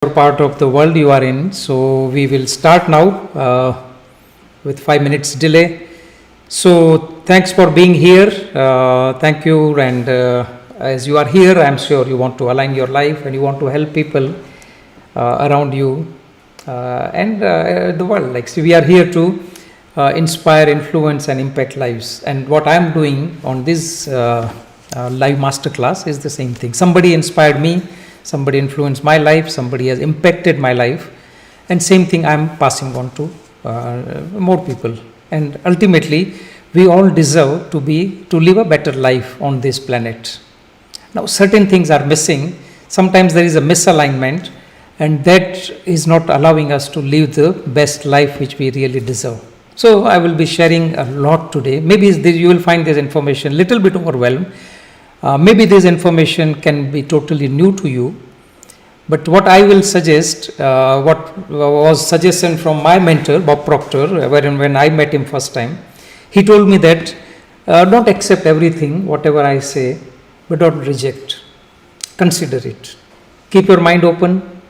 Part of the world you are in. So we will start now with 5 minutes delay. So thanks for being here. Thank you. And as you are here, I'm sure you want to align your life and you want to help people around you and the world. Like, so we are here to inspire, influence, and impact lives. And what I'm doing on this live masterclass is the same thing. Somebody inspired me. Somebody influenced my life, somebody has impacted my life, and same thing I'm passing on to more people. And ultimately, we all deserve to live a better life on this planet. Now, certain things are missing. Sometimes there is a misalignment, and that is not allowing us to live the best life which we really deserve. So, I will be sharing a lot today. Maybe you will find this information a little bit overwhelmed. Maybe this information can be totally new to you, but what I will suggest, what was suggestion from my mentor, Bob Proctor, when I met him first time, he told me that don't accept everything, whatever I say, but don't reject. Consider it. Keep your mind open,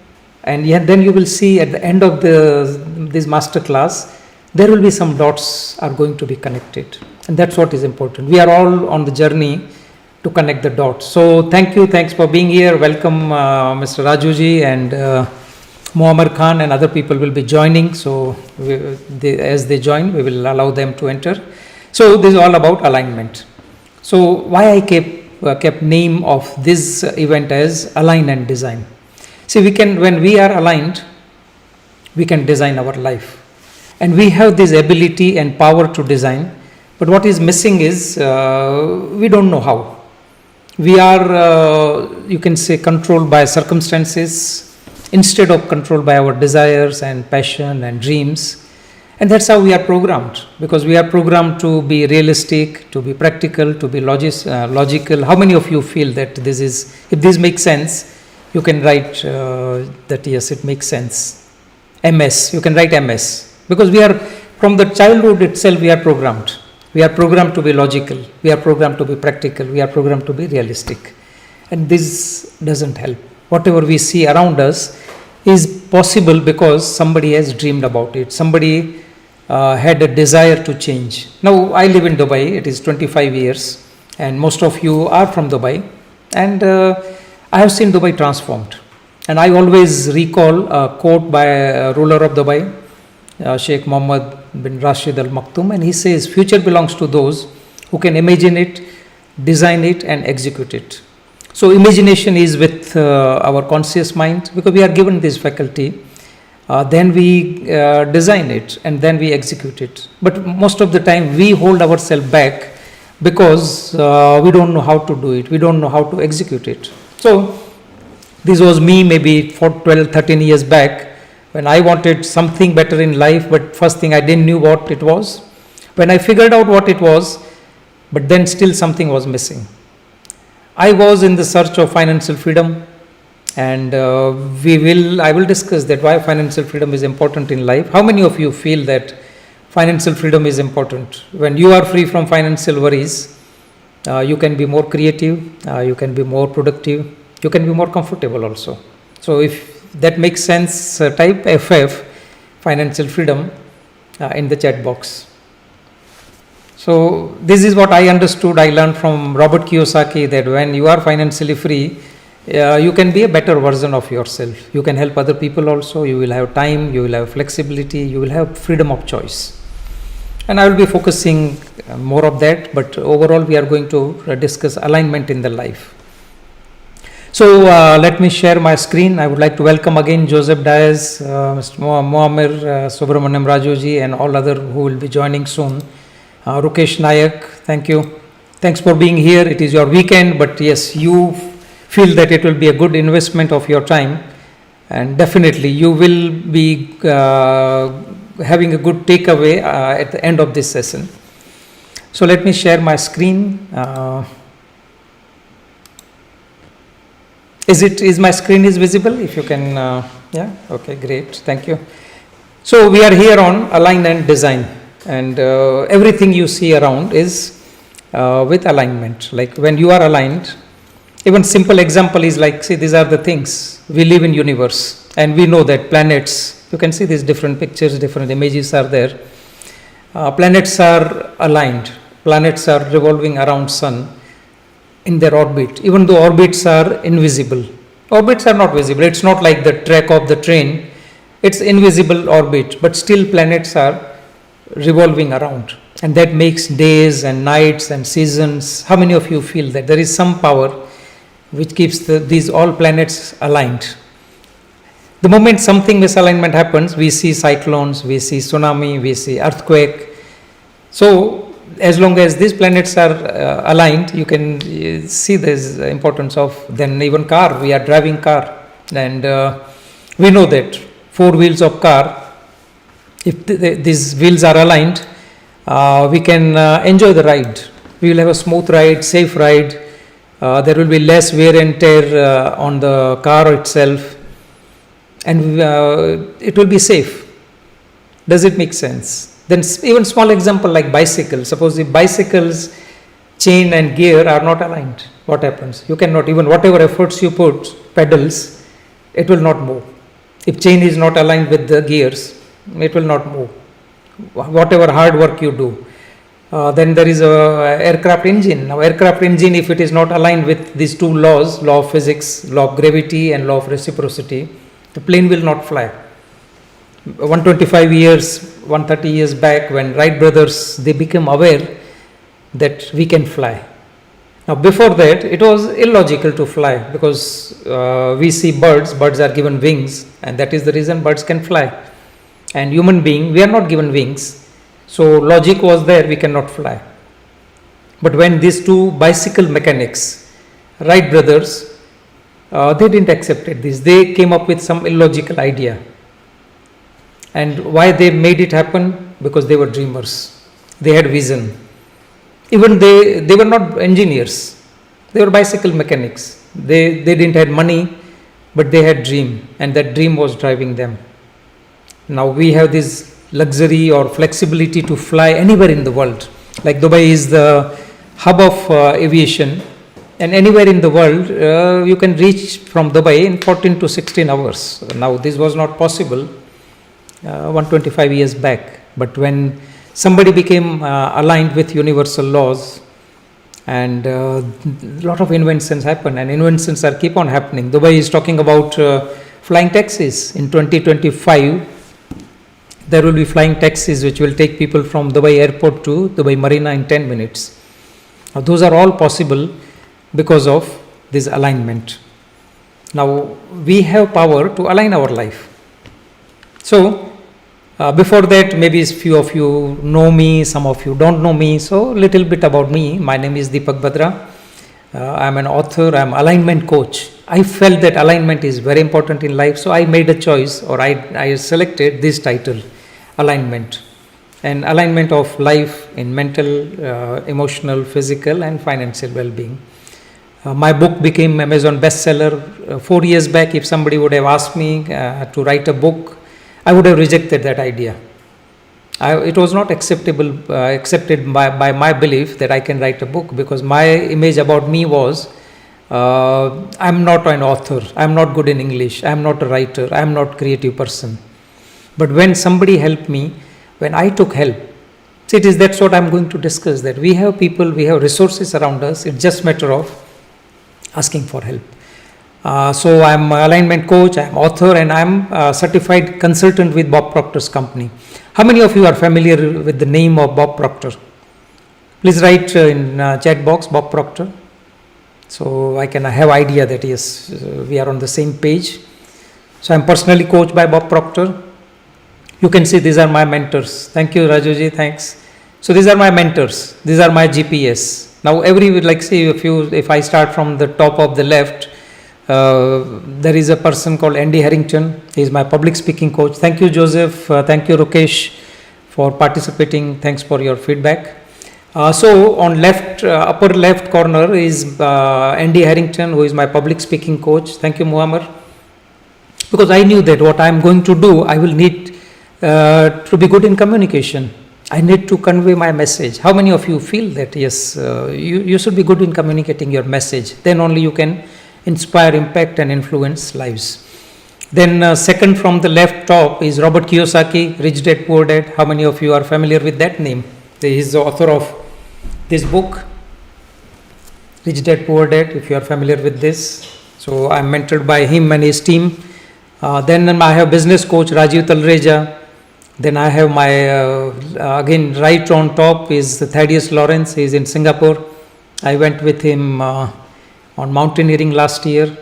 and yet then you will see at the end of this master class, there will be some dots are going to be connected, and that's what is important. We are all on the journey to connect the dots. So thanks for being here. Welcome Mr. Rajuji and Muammar Khan and other people will be joining. So as they join, we will allow them to enter. So this is all about alignment. So why I kept name of this event as Align and Design. See, when we are aligned, we can design our life. And we have this ability and power to design. But what is missing is we don't know how. We are, you can say, controlled by circumstances instead of controlled by our desires and passion and dreams. And that's how we are programmed, because we are programmed to be realistic, to be practical, to be logical. How many of you feel that if this makes sense, you can write that yes, it makes sense. MS, you can write MS. Because we are, from the childhood itself, we are programmed. We are programmed to be logical, we are programmed to be practical, we are programmed to be realistic. And this doesn't help. Whatever we see around us is possible because somebody has dreamed about it. Somebody had a desire to change. Now, I live in Dubai, it is 25 years, and most of you are from Dubai. And I have seen Dubai transformed. And I always recall a quote by a ruler of Dubai, Sheikh Mohammed bin Rashid Al Maktoum, and he says, future belongs to those who can imagine it, design it, and execute it. So imagination is with our conscious mind, because we are given this faculty. Then we design it, and then we execute it. But most of the time we hold ourselves back because we don't know how to do it, we don't know how to execute it. So this was me maybe 13 years back, when I wanted something better in life, but first thing I didn't knew what it was. When I figured out what it was, but then still something was missing. I was in the search of financial freedom, and I will discuss that why financial freedom is important in life. How many of you feel that financial freedom is important? When you are free from financial worries, you can be more creative, you can be more productive, you can be more comfortable also. So if that makes sense, type FF, financial freedom, in the chat box. So this is what I understood. I learned from Robert Kiyosaki that when you are financially free, you can be a better version of yourself. You can help other people also. You will have time, you will have flexibility, you will have freedom of choice. And I will be focusing more of that, but overall we are going to discuss alignment in the life. So let me share my screen. I would like to welcome again Joseph Diaz, Mr. Muammar, Subramaniam Rajuji, and all other who will be joining soon. Rukesh Nayak, thank you. Thanks for being here. It is your weekend, but yes, you feel that it will be a good investment of your time, and definitely you will be having a good takeaway at the end of this session. So let me share my screen. Is my screen is visible? If you can, yeah, okay, great, thank you. So we are here on Align and Design, and everything you see around is with alignment. Like when you are aligned, even simple example is like, see, these are the things, we live in universe. and we know that planets, you can see these different pictures, different images are there. Planets are aligned, planets are revolving around sun in their orbit, even though orbits are invisible. Orbits are not visible, it's not like the track of the train, it's invisible orbit, but still planets are revolving around, and that makes days and nights and seasons. How many of you feel that there is some power which keeps these all planets aligned? The moment something misalignment happens, we see cyclones, we see tsunami, we see earthquake. So as long as these planets are aligned, you can see the importance of. Then even car, we are driving car, and we know that 4 wheels of car, if these wheels are aligned, we can enjoy the ride. We will have a smooth ride, safe ride. There will be less wear and tear on the car itself, and it will be safe. Does it make sense? Then even small example like bicycle. Suppose the bicycle's chain and gear are not aligned. What happens? You cannot, even whatever efforts you put, pedals, it will not move. If chain is not aligned with the gears, it will not move. Whatever hard work you do. Then there is a aircraft engine. Now aircraft engine, if it is not aligned with these 2 laws, law of physics, law of gravity and law of reciprocity, the plane will not fly. 125 years, 130 years back, when Wright brothers, they became aware that we can fly. Now before that, it was illogical to fly, because we see birds are given wings, and that is the reason birds can fly. And human being, we are not given wings. So logic was there, we cannot fly. But when these 2 bicycle mechanics, Wright brothers, they didn't accept this. They came up with some illogical idea. And why they made it happen? Because they were dreamers. They had vision. Even they were not engineers. They were bicycle mechanics. They didn't have money, but they had dream, and that dream was driving them. Now we have this luxury or flexibility to fly anywhere in the world. Like Dubai is the hub of aviation, and anywhere in the world you can reach from Dubai in 14 to 16 hours. Now this was not possible 125 years back, but when somebody became aligned with universal laws, and a lot of inventions happen, and inventions are keep on happening. Dubai is talking about flying taxis. In 2025 there will be flying taxis which will take people from Dubai airport to Dubai Marina in 10 minutes. Now those are all possible because of this alignment. Now we have power to align our life. So before that, maybe few of you know me, some of you don't know me. So little bit about me. My name is Dipak Bhadra. I'm an author, I'm alignment coach. I felt that alignment is very important in life, so I made a choice, or I selected this title, alignment. And alignment of life in mental, emotional, physical and financial well-being. My book became Amazon bestseller 4 years back. If somebody would have asked me to write a book, I would have rejected that idea. It was not accepted by my belief that I can write a book, because my image about me was I'm not an author, I'm not good in English, I'm not a writer, I'm not a creative person. But when somebody helped me, when I took help, that's what I'm going to discuss, that we have people, we have resources around us, it's just a matter of asking for help. So I'm an alignment coach, I'm author, and I'm a certified consultant with Bob Proctor's company. How many of you are familiar with the name of Bob Proctor? Please write in chat box Bob Proctor, so I can have idea that yes, we are on the same page. So I'm personally coached by Bob Proctor. You can see these are my mentors. Thank you, Rajuji, thanks. So these are my mentors, these are my GPS. Now if I start from the top of the left, there is a person called Andy Harrington. He is my public speaking coach. Thank you, Joseph. Thank you, Rukesh, for participating. Thanks for your feedback. So on upper left corner is Andy Harrington, who is my public speaking coach. Thank you, Muhammad. Because I knew that what I am going to do, I will need to be good in communication. I need to convey my message. How many of you feel that yes, you should be good in communicating your message? Then only you can inspire, impact and influence lives. Then second from the left top is Robert Kiyosaki, Rich Dad Poor Dad. How many of you are familiar with that name? He is the author of this book, Rich Dad Poor Dad, if you are familiar with this. So I'm mentored by him and his team. Then I have business coach Rajiv Talreja. Then I have my, again, right on top is Thaddeus Lawrence. He is in Singapore. I went with him on mountaineering last year.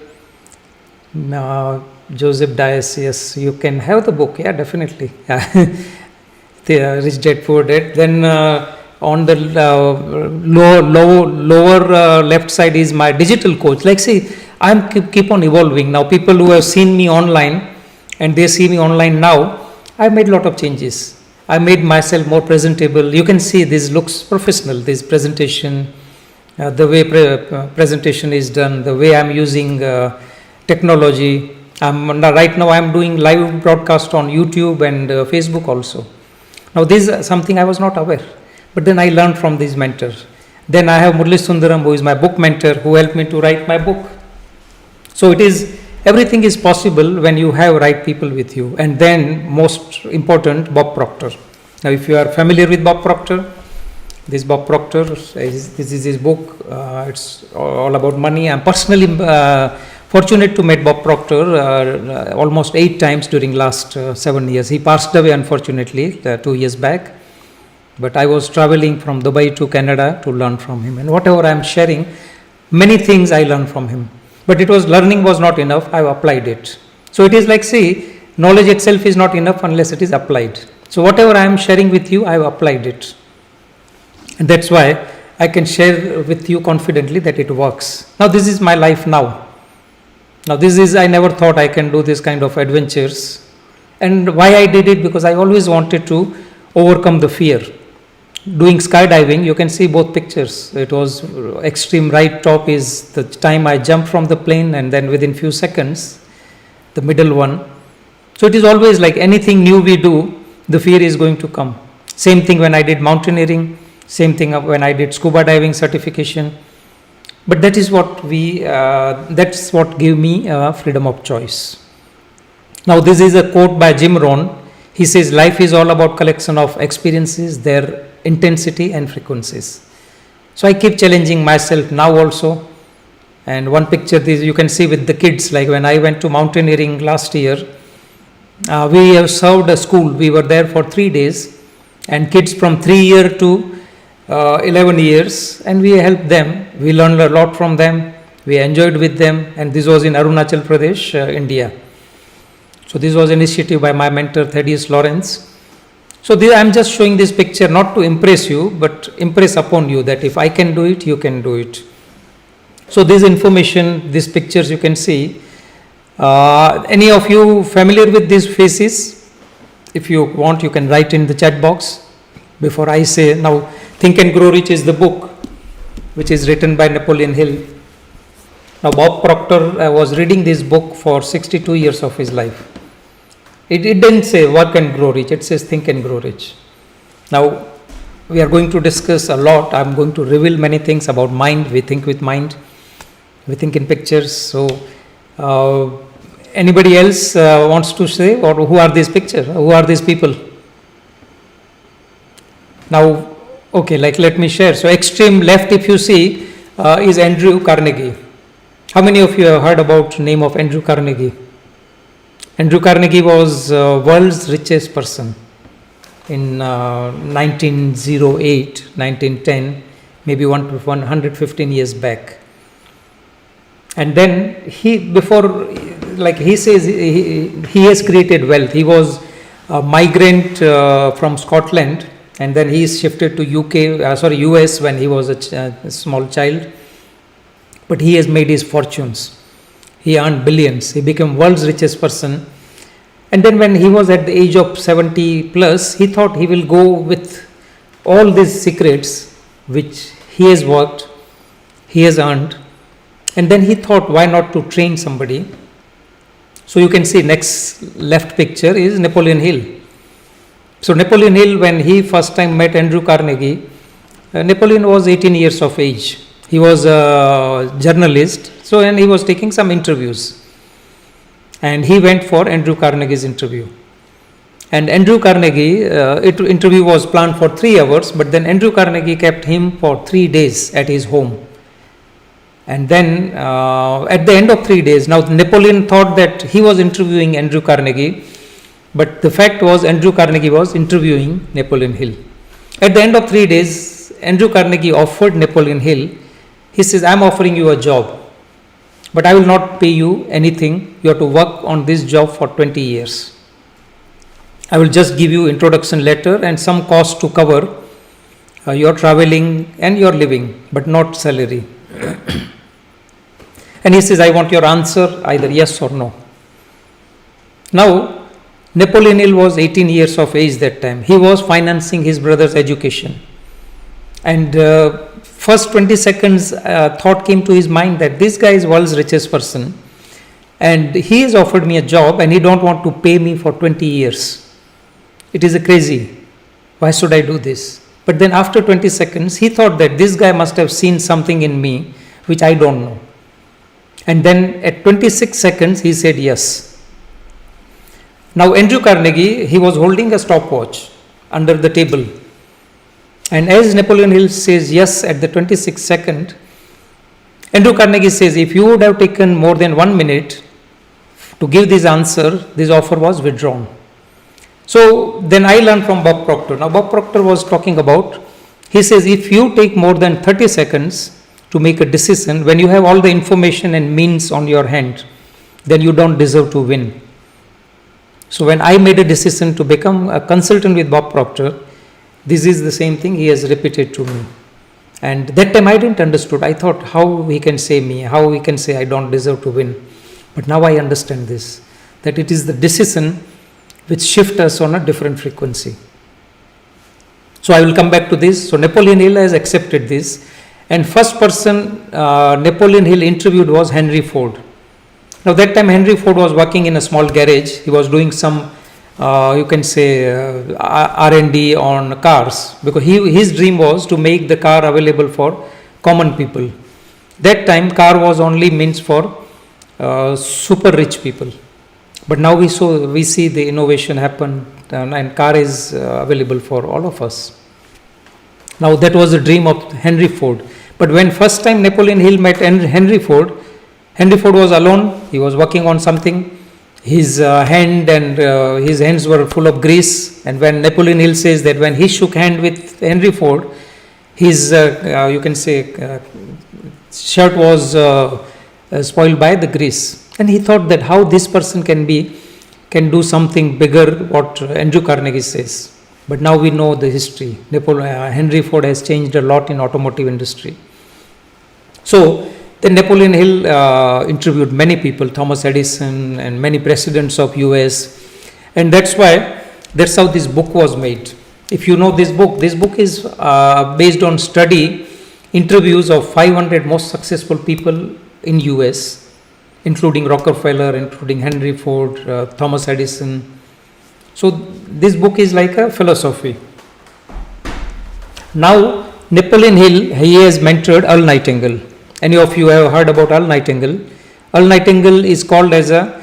Joseph Dias, yes, you can have the book, yeah, definitely. The Rich Dad Poor Dad. Then on the lower left side is my digital coach. Like, see, I'm keep on evolving. Now, people who have seen me online and they see me online now, I made a lot of changes. I made myself more presentable. You can see this looks professional, this presentation, the way presentation is done, the way I'm using technology. Right now I'm doing live broadcast on YouTube and Facebook also. Now this is something I was not aware, but then I learned from these mentors. Then I have Murli Sundaram, who is my book mentor, who helped me to write my book. So it is, everything is possible when you have right people with you. And then most important, Bob Proctor. Now if you are familiar with Bob Proctor, this Bob Proctor, this is his book. It's all about money. I'm personally fortunate to meet Bob Proctor almost 8 times during last 7 years. He passed away unfortunately 2 years back. But I was traveling from Dubai to Canada to learn from him. And whatever I'm sharing, many things I learned from him. But it was, learning was not enough, I've applied it. So it is like, see, knowledge itself is not enough unless it is applied. So whatever I am sharing with you, I've applied it. And that's why I can share with you confidently that it works. Now this is my life now. Now this is, I never thought I can do this kind of adventures. And why I did it, because I always wanted to overcome the fear. Doing skydiving, you can see both pictures. It was extreme right top is the time I jumped from the plane, and then within few seconds, the middle one. So it is always like anything new we do, the fear is going to come. Same thing when I did mountaineering, same thing when I did scuba diving certification. But that is what that's what gave me freedom of choice. Now this is a quote by Jim Rohn. He says, life is all about collection of experiences, their intensity and frequencies. So I keep challenging myself now also. And one picture this you can see with the kids, like when I went to mountaineering last year, we have served a school. We were there for 3 days, and kids from 3 years to 11 years, and we helped them. We learned a lot from them. We enjoyed with them, and this was in Arunachal Pradesh, India. So this was an initiative by my mentor Thaddeus Lawrence. So I'm just showing this picture not to impress you, but impress upon you that if I can do it, you can do it. So this information, these pictures you can see. Any of you familiar with these faces? If you want, you can write in the chat box. Before I say, now Think and Grow Rich is the book which is written by Napoleon Hill. Now Bob Proctor was reading this book for 62 years of his life. It didn't say work and grow rich, it says think and grow rich. Now we are going to discuss a lot. I'm going to reveal many things about mind. We think with mind, we think in pictures. So anybody else wants to say, or who are these pictures? Who are these people? Now, okay, like let me share. So extreme left, if you see, is Andrew Carnegie. How many of you have heard about name of Andrew Carnegie? Andrew Carnegie was world's richest person in 1908, 1910, maybe 115 years back. And then he says he has created wealth. He was a migrant from Scotland, and then he shifted to US when he was a small child. But he has made his fortunes. He earned billions. He became world's richest person. And then when he was at the age of 70 plus, he thought he will go with all these secrets which he has worked, he has earned. And then he thought, why not to train somebody? So you can see next left picture is Napoleon Hill. So Napoleon Hill, when he first time met Andrew Carnegie, Napoleon was 18 years of age. He was a journalist, and he was taking some interviews. and he went for Andrew Carnegie's interview. And Andrew Carnegie, interview was planned for 3 hours, but then Andrew Carnegie kept him for 3 days at his home. And then at the end of 3 days, now Napoleon thought that he was interviewing Andrew Carnegie, but the fact was Andrew Carnegie was interviewing Napoleon Hill. At the end of 3 days, Andrew Carnegie offered Napoleon Hill, he says, "I am offering you a job, but I will not pay you anything. You have to work on this job for 20 years. I will just give you introduction letter and some cost to cover your traveling and your living, but not salary." And he says, "I want your answer, either yes or no." Now, Napoleon Hill was 18 years of age that time. He was financing his brother's education. And first 20 seconds, thought came to his mind that this guy is world's richest person. And he has offered me a job and he don't want to pay me for 20 years. It is a crazy. Why should I do this? But then after 20 seconds, he thought that this guy must have seen something in me which I don't know. And then at 26 seconds, he said yes. Now Andrew Carnegie, he was holding a stopwatch under the table. And as Napoleon Hill says yes at the 26th second, Andrew Carnegie says, if you would have taken more than 1 minute to give this answer, this offer was withdrawn. So then I learned from Bob Proctor. Now Bob Proctor was talking about, he says, if you take more than 30 seconds to make a decision, when you have all the information and means on your hand, then you don't deserve to win. So when I made a decision to become a consultant with Bob Proctor, this is the same thing he has repeated to me. And that time I didn't understood. I thought how he can say me, how he can say I don't deserve to win. But now I understand this, that it is the decision which shift us on a different frequency. So I will come back to this. So Napoleon Hill has accepted this. And first person Napoleon Hill interviewed was Henry Ford. Now that time Henry Ford was working in a small garage. He was doing some, you can say, R&D on cars, because his dream was to make the car available for common people. That time car was only meant for super rich people. But now we see the innovation happen and car is available for all of us. Now that was the dream of Henry Ford. But when first time Napoleon Hill met Henry Ford was alone. He was working on something. His hand and his hands were full of grease. And when Napoleon Hill says that when he shook hand with Henry Ford, his you can say shirt was spoiled by the grease. And he thought that how this person can do something bigger, what Andrew Carnegie says. But now we know the history. Henry Ford has changed a lot in automotive industry. So then Napoleon Hill interviewed many people, Thomas Edison and many presidents of US. And that's how this book was made. If you know this book is based on interviews of 500 most successful people in US, including Rockefeller, including Henry Ford, Thomas Edison. So this book is like a philosophy. Now Napoleon Hill, he has mentored Earl Nightingale. Any of you have heard about Earl Nightingale? Earl Nightingale is called as a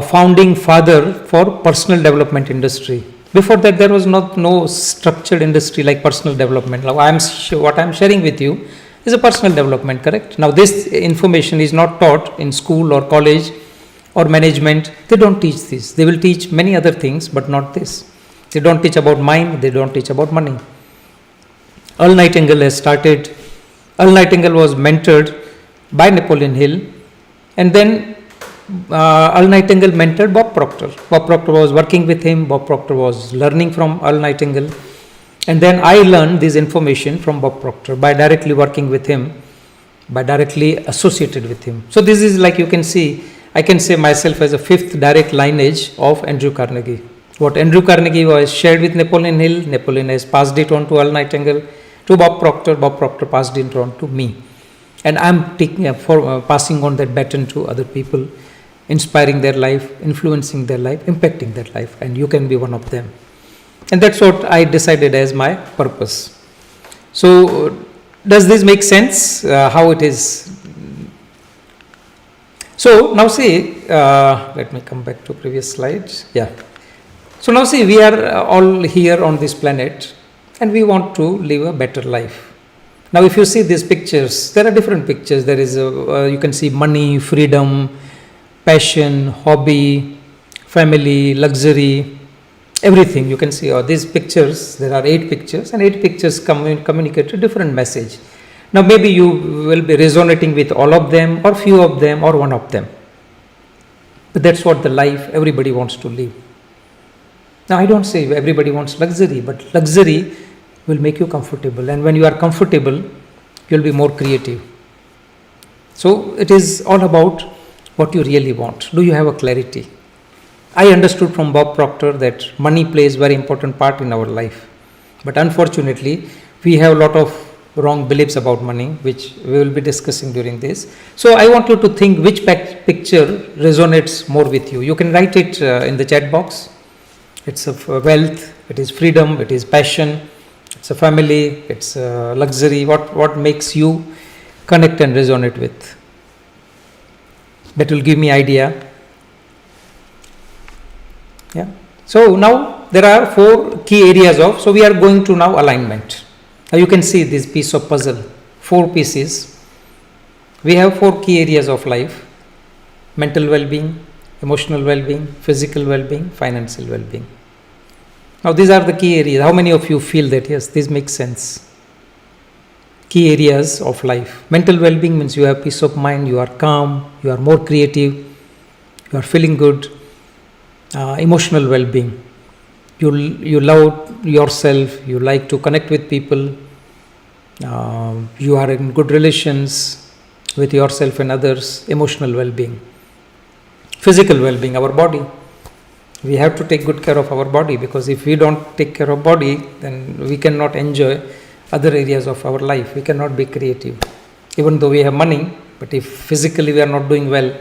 founding father for personal development industry. Before that, there was no structured industry like personal development. Now, what I am sharing with you is a personal development, correct? Now, this information is not taught in school or college or management. They don't teach this. They will teach many other things, but not this. They don't teach about mind. They don't teach about money. Earl Nightingale was mentored by Napoleon Hill, and then Earl Nightingale mentored Bob Proctor. Bob Proctor was working with him. Bob Proctor was learning from Earl Nightingale. And then I learned this information from Bob Proctor by directly working with him, by directly associated with him. So this is like you can see, I can say myself as a fifth direct lineage of Andrew Carnegie. What Andrew Carnegie was shared with Napoleon Hill, Napoleon has passed it on to Earl Nightingale, to Bob Proctor passed it on to me. And I'm passing on that baton to other people, inspiring their life, influencing their life, impacting their life, and you can be one of them. And that's what I decided as my purpose. So does this make sense, how it is? So now see, let me come back to previous slides. Yeah. So now see, we are all here on this planet and we want to live a better life. Now if you see these pictures, there are different pictures. There is you can see money, freedom, passion, hobby, family, luxury, everything. You can see these pictures. There are 8 pictures and 8 pictures communicate a different message. Now maybe you will be resonating with all of them or few of them or one of them. But that's what the life everybody wants to live. Now I don't say everybody wants luxury, but luxury will make you comfortable, and when you are comfortable, you'll be more creative. So it is all about what you really want. Do you have a clarity? I understood from Bob Proctor that money plays very important part in our life, but unfortunately we have a lot of wrong beliefs about money, which we will be discussing during this. So I want you to think which picture resonates more with you. You can write it in the chat box. It's of wealth, it is freedom, it is passion, it's a family, it's a luxury. What makes you connect and resonate with? That will give me idea. Yeah. So now there are 4 key areas of. So we are going to now alignment. Now you can see this piece of puzzle, 4 pieces. We have 4 key areas of life: mental well-being, emotional well-being, physical well-being, financial well-being. Now these are the key areas. How many of you feel that yes, this makes sense? Key areas of life. Mental well-being means you have peace of mind, you are calm, you are more creative, you are feeling good. Emotional well-being. You love yourself, you like to connect with people, you are in good relations with yourself and others. Emotional well-being. Physical well-being, our body. We have to take good care of our body, because if we don't take care of body, then we cannot enjoy other areas of our life. We cannot be creative. Even though we have money, but if physically we are not doing well,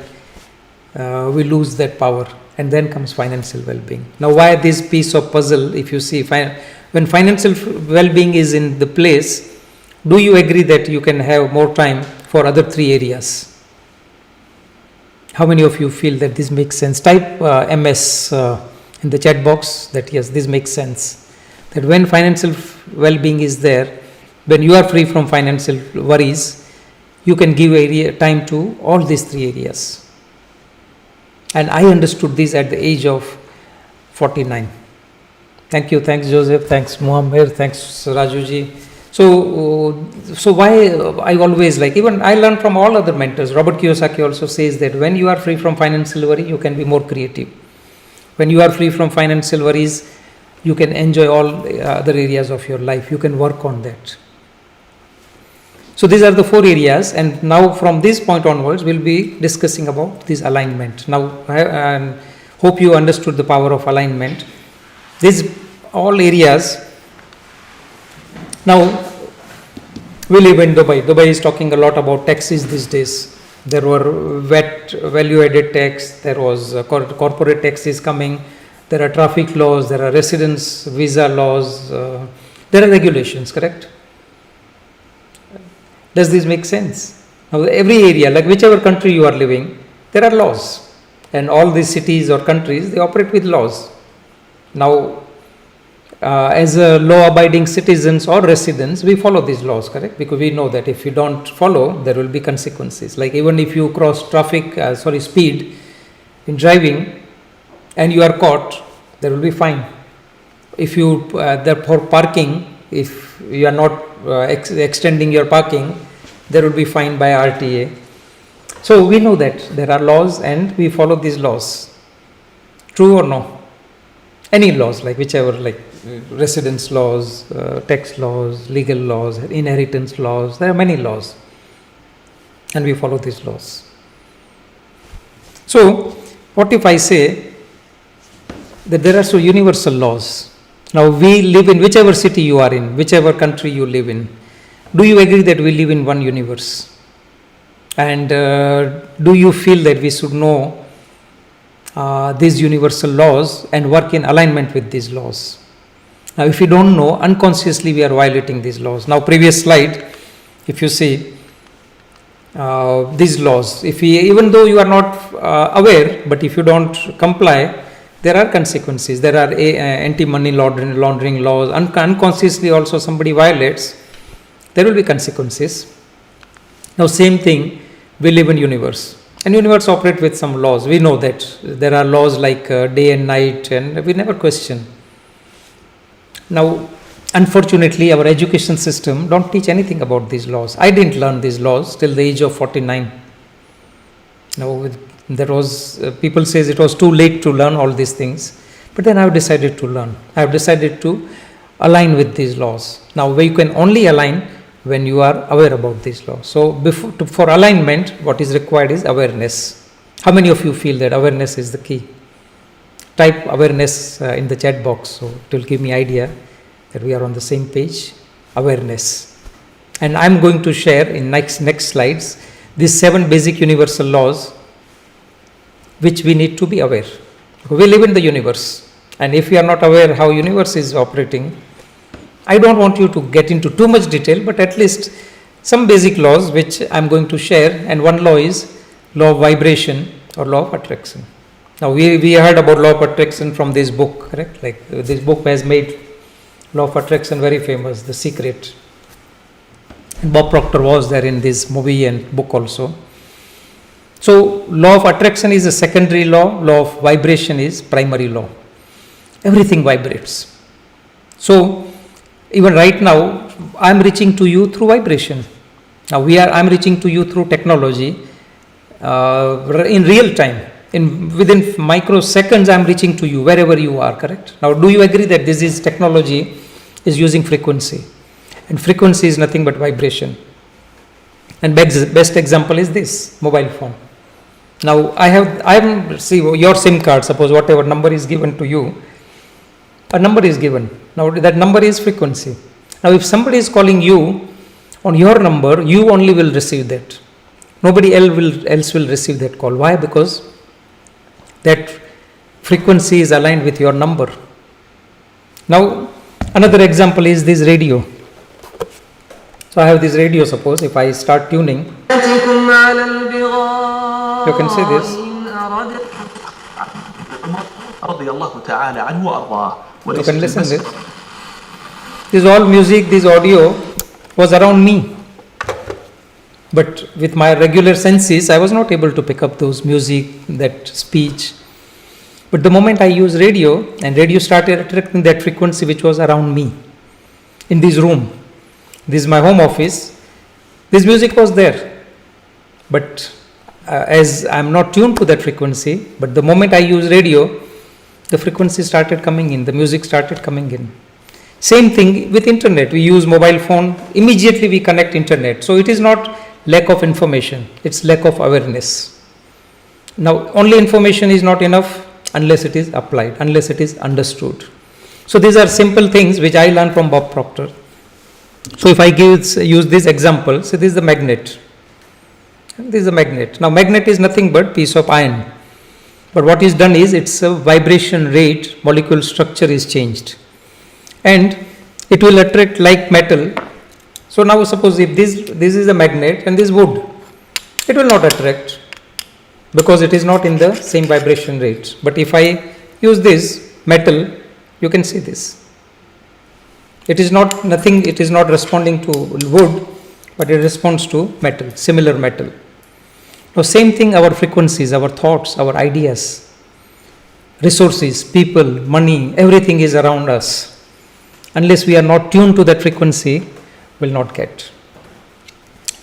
we lose that power. And then comes financial well-being. Now why this piece of puzzle? If you see, when financial well-being is in the place, do you agree that you can have more time for other 3 areas? How many of you feel that this makes sense? Type MS in the chat box that yes, this makes sense. That when financial well-being is there, when you are free from financial worries, you can give time to all these 3 areas. And I understood this at the age of 49. Thank you. Thanks, Joseph. Thanks, Muammer. Thanks, Rajuji. So why I always like, even I learned from all other mentors. Robert Kiyosaki also says that when you are free from financial worry, you can be more creative. When you are free from financial worries, you can enjoy all other areas of your life. You can work on that. So these are the 4 areas, and now from this point onwards, we'll be discussing about this alignment. Now, I hope you understood the power of alignment. These all areas. Now, we live in Dubai. Dubai is talking a lot about taxes these days. There were VAT, value-added tax. There was corporate taxes coming. There are traffic laws. There are residence visa laws. There are regulations, correct? Does this make sense? Now, every area, like whichever country you are living, there are laws. And all these cities or countries, they operate with laws. Now, as a law-abiding citizens or residents, we follow these laws, correct? Because we know that if you don't follow, there will be consequences. Like even if you cross speed in driving and you are caught, there will be fine. If you, for parking, if you are not extending your parking, there will be fine by RTA. So we know that there are laws and we follow these laws. True or no? Any laws, like whichever, like residence laws, tax laws, legal laws, inheritance laws, there are many laws. And we follow these laws. So, what if I say that there are so universal laws? Now we live in whichever city you are in, whichever country you live in. Do you agree that we live in one universe? And do you feel that we should know these universal laws and work in alignment with these laws? Now if you don't know, unconsciously we are violating these laws. Now previous slide, if you see, these laws. If we, even though you are not aware, but if you don't comply, there are consequences. There are anti-money laundering laws. Unconsciously also somebody violates, there will be consequences. Now same thing, we live in universe. And universe operate with some laws. We know that there are laws like day and night, and we never question. Now, unfortunately, our education system don't teach anything about these laws. I didn't learn these laws till the age of 49. Now, there was people says it was too late to learn all these things, but then I have decided to learn. I have decided to align with these laws. Now, we can only align when you are aware about these laws. So, for alignment, what is required is awareness. How many of you feel that awareness is the key? Type awareness in the chat box, so it will give me idea that we are on the same page. Awareness. And I am going to share in next slides these 7 basic universal laws which we need to be aware. We live in the universe, and if we are not aware how universe is operating, I don't want you to get into too much detail, but at least some basic laws which I am going to share. And one law is law of vibration or law of attraction. Now we heard about law of attraction from this book, correct? Like this book has made law of attraction very famous, The Secret. And Bob Proctor was there in this movie and book also. So law of attraction is a secondary law, law of vibration is primary law. Everything vibrates. So even right now, I am reaching to you through vibration. Now I am reaching to you through technology in real time. Within microseconds, I am reaching to you wherever you are, correct? Now, do you agree that this is technology is using frequency? And frequency is nothing but vibration. And best example is this mobile phone. Now, see your SIM card, suppose whatever number is given to you, a number is given. Now, that number is frequency. Now, if somebody is calling you on your number, you only will receive that. Nobody else will receive that call. Why? Because that frequency is aligned with your number. Now, another example is this radio. So, I have this radio, suppose if I start tuning, you can see this. You can listen this. This all music, this audio was around me. But with my regular senses, I was not able to pick up those music, that speech. But the moment I used radio, and radio started attracting that frequency which was around me. In this room, this is my home office, this music was there. But as I am not tuned to that frequency, but the moment I use radio, the frequency started coming in, the music started coming in. Same thing with internet. We use mobile phone, immediately we connect internet. So it is not lack of information, it's lack of awareness. Now, only information is not enough unless it is applied, unless it is understood. So these are simple things which I learned from Bob Proctor. So if I use this example, so this is the magnet. This is a magnet. Now, magnet is nothing but piece of iron. But what is done is its vibration rate, molecule structure is changed. And it will attract like metal. So now suppose if this is a magnet and this wood, it will not attract because it is not in the same vibration rate. But if I use this metal, you can see this. It is not nothing, it is not responding to wood, but it responds to metal, similar metal. Now same thing, our frequencies, our thoughts, our ideas, resources, people, money, everything is around us. Unless we are not tuned to that frequency, will not get.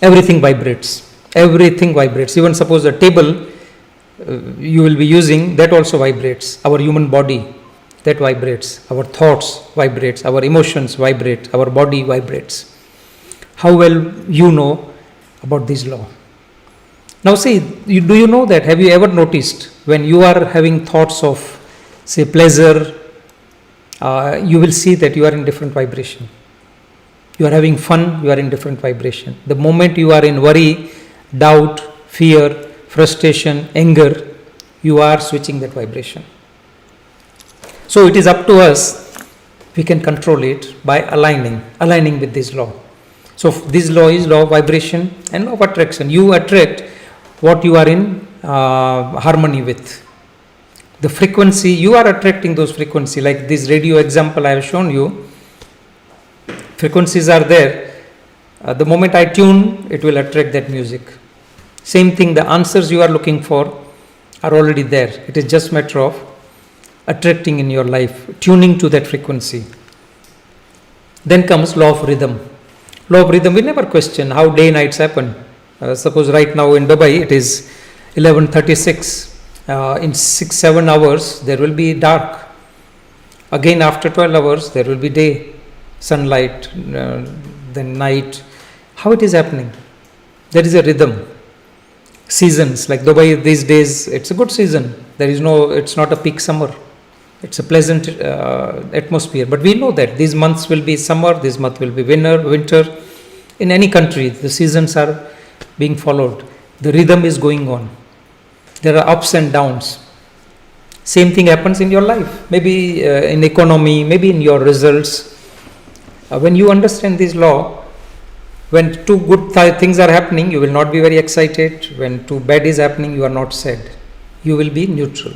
Everything vibrates. Everything vibrates. Even suppose the table you will be using, that also vibrates. Our human body, that vibrates. Our thoughts vibrates. Our emotions vibrate. Our body vibrates. How well you know about this law? Now see, do you know that? Have you ever noticed when you are having thoughts of, say, pleasure, you will see that you are in different vibration. You are having fun, you are in different vibration. The moment you are in worry, doubt, fear, frustration, anger, you are switching that vibration. So it is up to us, we can control it by aligning with this law. So this law is law of vibration and law of attraction. You attract what you are in harmony with. The frequency, you are attracting those frequencies. Like this radio example I have shown you, frequencies are there. The moment I tune, it will attract that music. Same thing, the answers you are looking for are already there. It is just matter of attracting in your life, tuning to that frequency. Then comes law of rhythm. Law of rhythm, we never question how day nights happen. Suppose right now in Dubai it is 11:36. In 6-7 hours there will be dark. Again after 12 hours there will be day, sunlight, then night. How it is happening? There is a rhythm. Seasons, like Dubai these days, it's a good season. It's not a peak summer. It's a pleasant atmosphere. But we know that these months will be summer, this month will be winter. In any country, the seasons are being followed. The rhythm is going on. There are ups and downs. Same thing happens in your life. Maybe in economy, maybe in your results. When you understand this law, when two good things are happening, you will not be very excited. When two bad is happening, you are not sad. You will be neutral.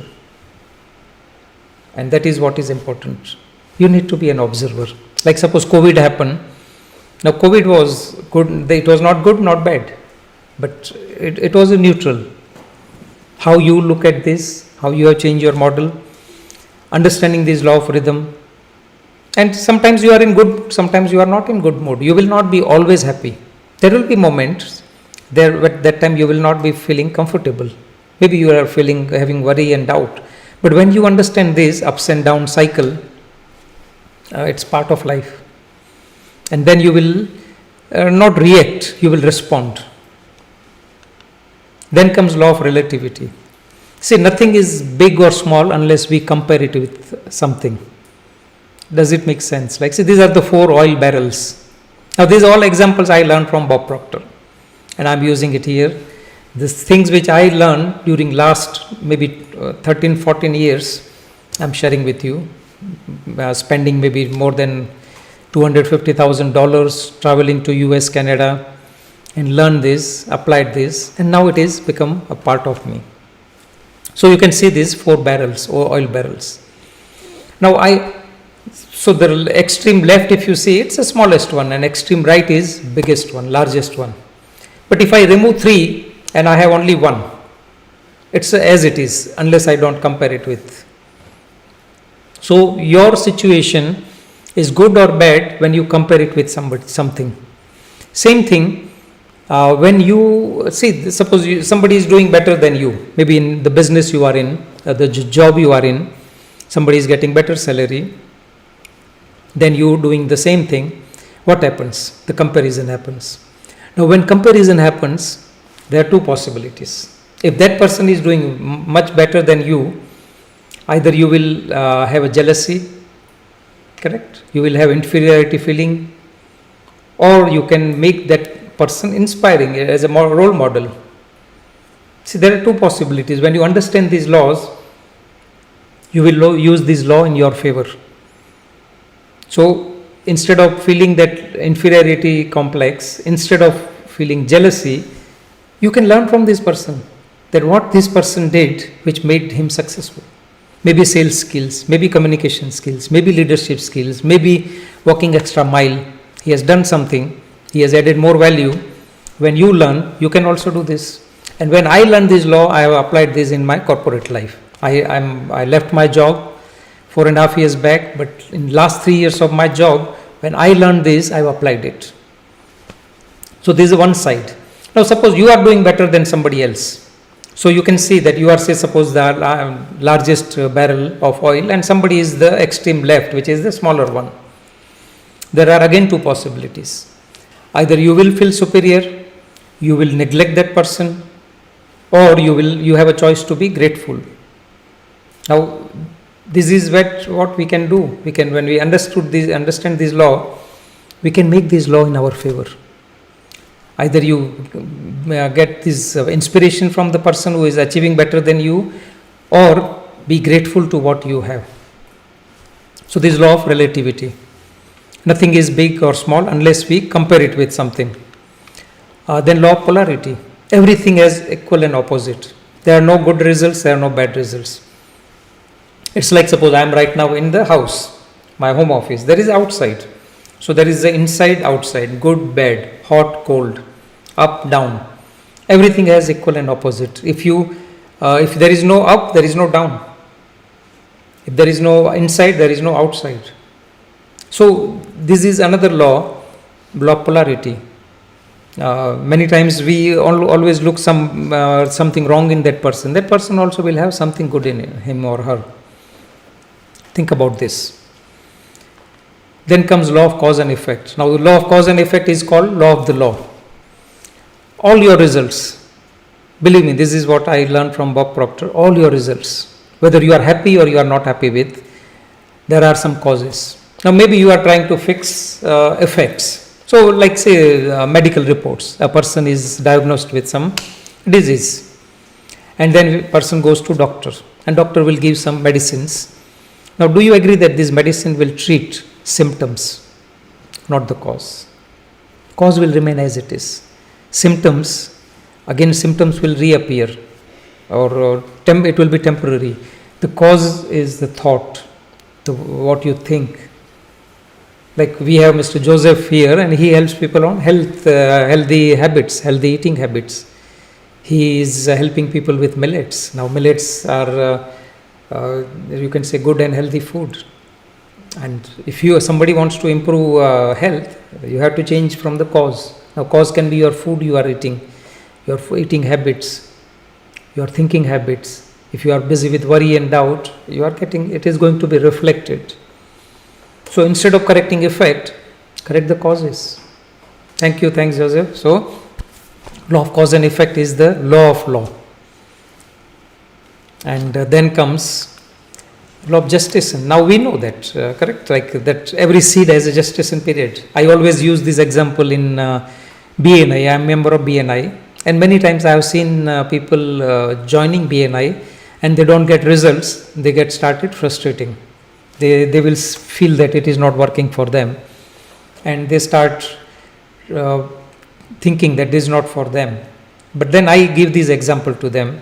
And that is what is important. You need to be an observer. Like suppose COVID happened. Now COVID was good. It was not good, not bad. But it was a neutral. How you look at this, how you have changed your model, understanding this law of rhythm. And sometimes you are in good, sometimes you are not in good mood. You will not be always happy. There will be moments there at that time you will not be feeling comfortable. Maybe you are having worry and doubt. But when you understand this ups and down cycle, it's part of life. And then you will not react, you will respond. Then comes law of relativity. See, nothing is big or small unless we compare it with something. Does it make sense? Like, see, these are the 4 oil barrels. Now, these are all examples I learned from Bob Proctor, and I'm using it here. These things which I learned during last maybe 13, 14 years, I'm sharing with you. Spending maybe more than $250,000 traveling to US, Canada, and learn this, applied this, and now it is become a part of me. So you can see these 4 barrels or oil barrels. Now so the extreme left, if you see, it's the smallest one, and extreme right is biggest one, largest one. But if I remove 3 and I have only 1, it's as it is, unless I don't compare it with. So your situation is good or bad when you compare it with something. Same thing, when you see, suppose somebody is doing better than you, maybe in the business you are in, the job you are in, somebody is getting better salary, then you doing the same thing. What happens? The comparison happens. Now when comparison happens, there are 2 possibilities. If that person is doing much better than you, either you will have a jealousy, correct? You will have inferiority feeling, or you can make that person inspiring as a role model. See, there are 2 possibilities. When you understand these laws, you will use this law in your favor. So instead of feeling that inferiority complex, instead of feeling jealousy, you can learn from this person that what this person did which made him successful. Maybe sales skills, maybe communication skills, maybe leadership skills, maybe walking extra mile. He has done something, he has added more value. When you learn, you can also do this. And when I learned this law, I have applied this in my corporate life. I left my job 4.5 years back, but in last 3 years of my job, when I learned this, I have applied it. So this is one side. Now suppose you are doing better than somebody else. So you can see that you are, say, suppose the largest barrel of oil, and somebody is the extreme left, which is the smaller one. There are again 2 possibilities. Either you will feel superior, you will neglect that person, or you have a choice to be grateful. Now this is what we can do. We can, when we understand this law, we can make this law in our favor. Either you get this inspiration from the person who is achieving better than you, or be grateful to what you have. So this law of relativity. Nothing is big or small unless we compare it with something. Then law of polarity. Everything has equal and opposite. There are no good results, there are no bad results. It's like suppose I am right now in the house, my home office. There is outside. So there is the inside, outside, good, bad, hot, cold, up, down. Everything has equal and opposite. If there is no up, there is no down. If there is no inside, there is no outside. So this is another law of polarity. Many times we always look something wrong in that person. That person also will have something good in him or her. Think about this. Then comes law of cause and effect. Now the law of cause and effect is called law of the law. All your results, believe me, this is what I learned from Bob Proctor, all your results, whether you are happy or you are not happy with, there are some causes. Now maybe you are trying to fix effects. So like say medical reports, a person is diagnosed with some disease and then a person goes to doctor and doctor will give some medicines. Now do you agree that this medicine will treat symptoms, not the cause? Cause will remain as it is. Symptoms will reappear or it will be temporary. The cause is the thought, what you think. Like we have Mr. Joseph here and he helps people on healthy habits, healthy eating habits. He is helping people with millets. Now millets are, you can say, good and healthy food. And if somebody wants to improve health, you have to change from the cause. Now cause can be your food you are eating, your eating habits, your thinking habits. If you are busy with worry and doubt, it is going to be reflected. So instead of correcting effect, correct the causes. Thanks Joseph. So law of cause and effect is the law of law. And then comes law of gestation. Now we know that, correct? Like that every seed has a gestation period. I always use this example in BNI. I am a member of BNI. And many times I have seen people joining BNI and they don't get results. They get started frustrating. They will feel that it is not working for them. And they start thinking that this is not for them. But then I give this example to them.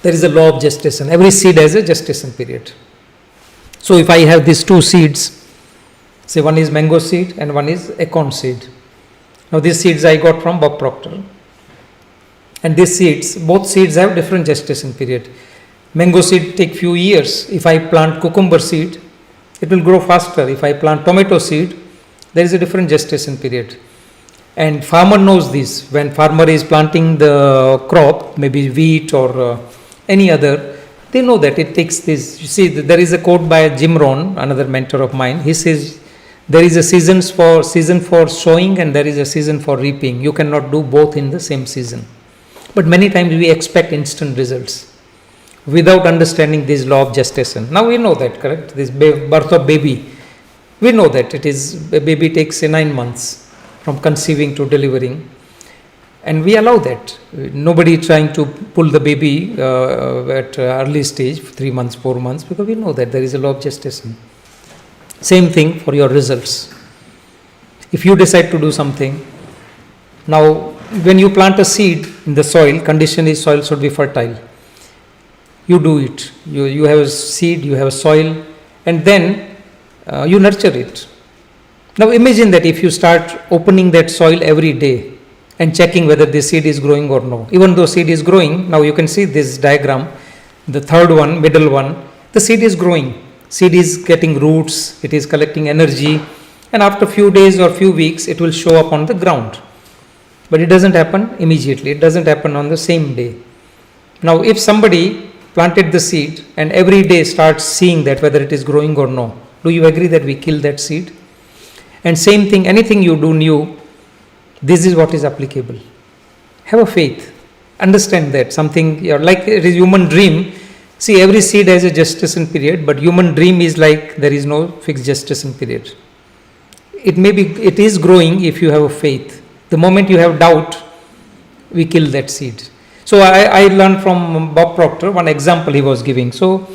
There is a law of gestation. Every seed has a gestation period. So if I have these two seeds, say one is mango seed and one is acorn seed. Now these seeds I got from Bob Proctor. And these seeds, both seeds have different gestation period. Mango seed take few years. If I plant cucumber seed, it will grow faster. If I plant tomato seed, there is a different gestation period. And farmer knows this. When farmer is planting the crop, maybe wheat or any other, they know that it takes this. You see, there is a quote by Jim Rohn, another mentor of mine. He says, there is a season for sowing and there is a season for reaping. You cannot do both in the same season. But many times we expect instant results without understanding this law of gestation. Now we know that, correct? This birth of baby, we know that a baby takes 9 months from conceiving to delivering. And we allow that. Nobody trying to pull the baby at early stage, 3 months, 4 months, because we know that there is a law of gestation. Same thing for your results. If you decide to do something, now when you plant a seed in the soil, condition is soil should be fertile. You do it. You have a seed, you have a soil, and then you nurture it. Now imagine that if you start opening that soil every day and checking whether the seed is growing or no. Even though seed is growing, now you can see this diagram, the third one, middle one, the seed is growing. Seed is getting roots, it is collecting energy, and after few days or few weeks, it will show up on the ground. But it doesn't happen immediately. It doesn't happen on the same day. Now, if somebody planted the seed and every day starts seeing that whether it is growing or no, do you agree that we kill that seed? And same thing, anything you do new, this is what is applicable. Have a faith. Understand that something, like a human dream. See, every seed has a gestation period, but human dream is like there is no fixed gestation period. It is growing if you have a faith. The moment you have doubt, we kill that seed. So I learned from Bob Proctor one example he was giving. So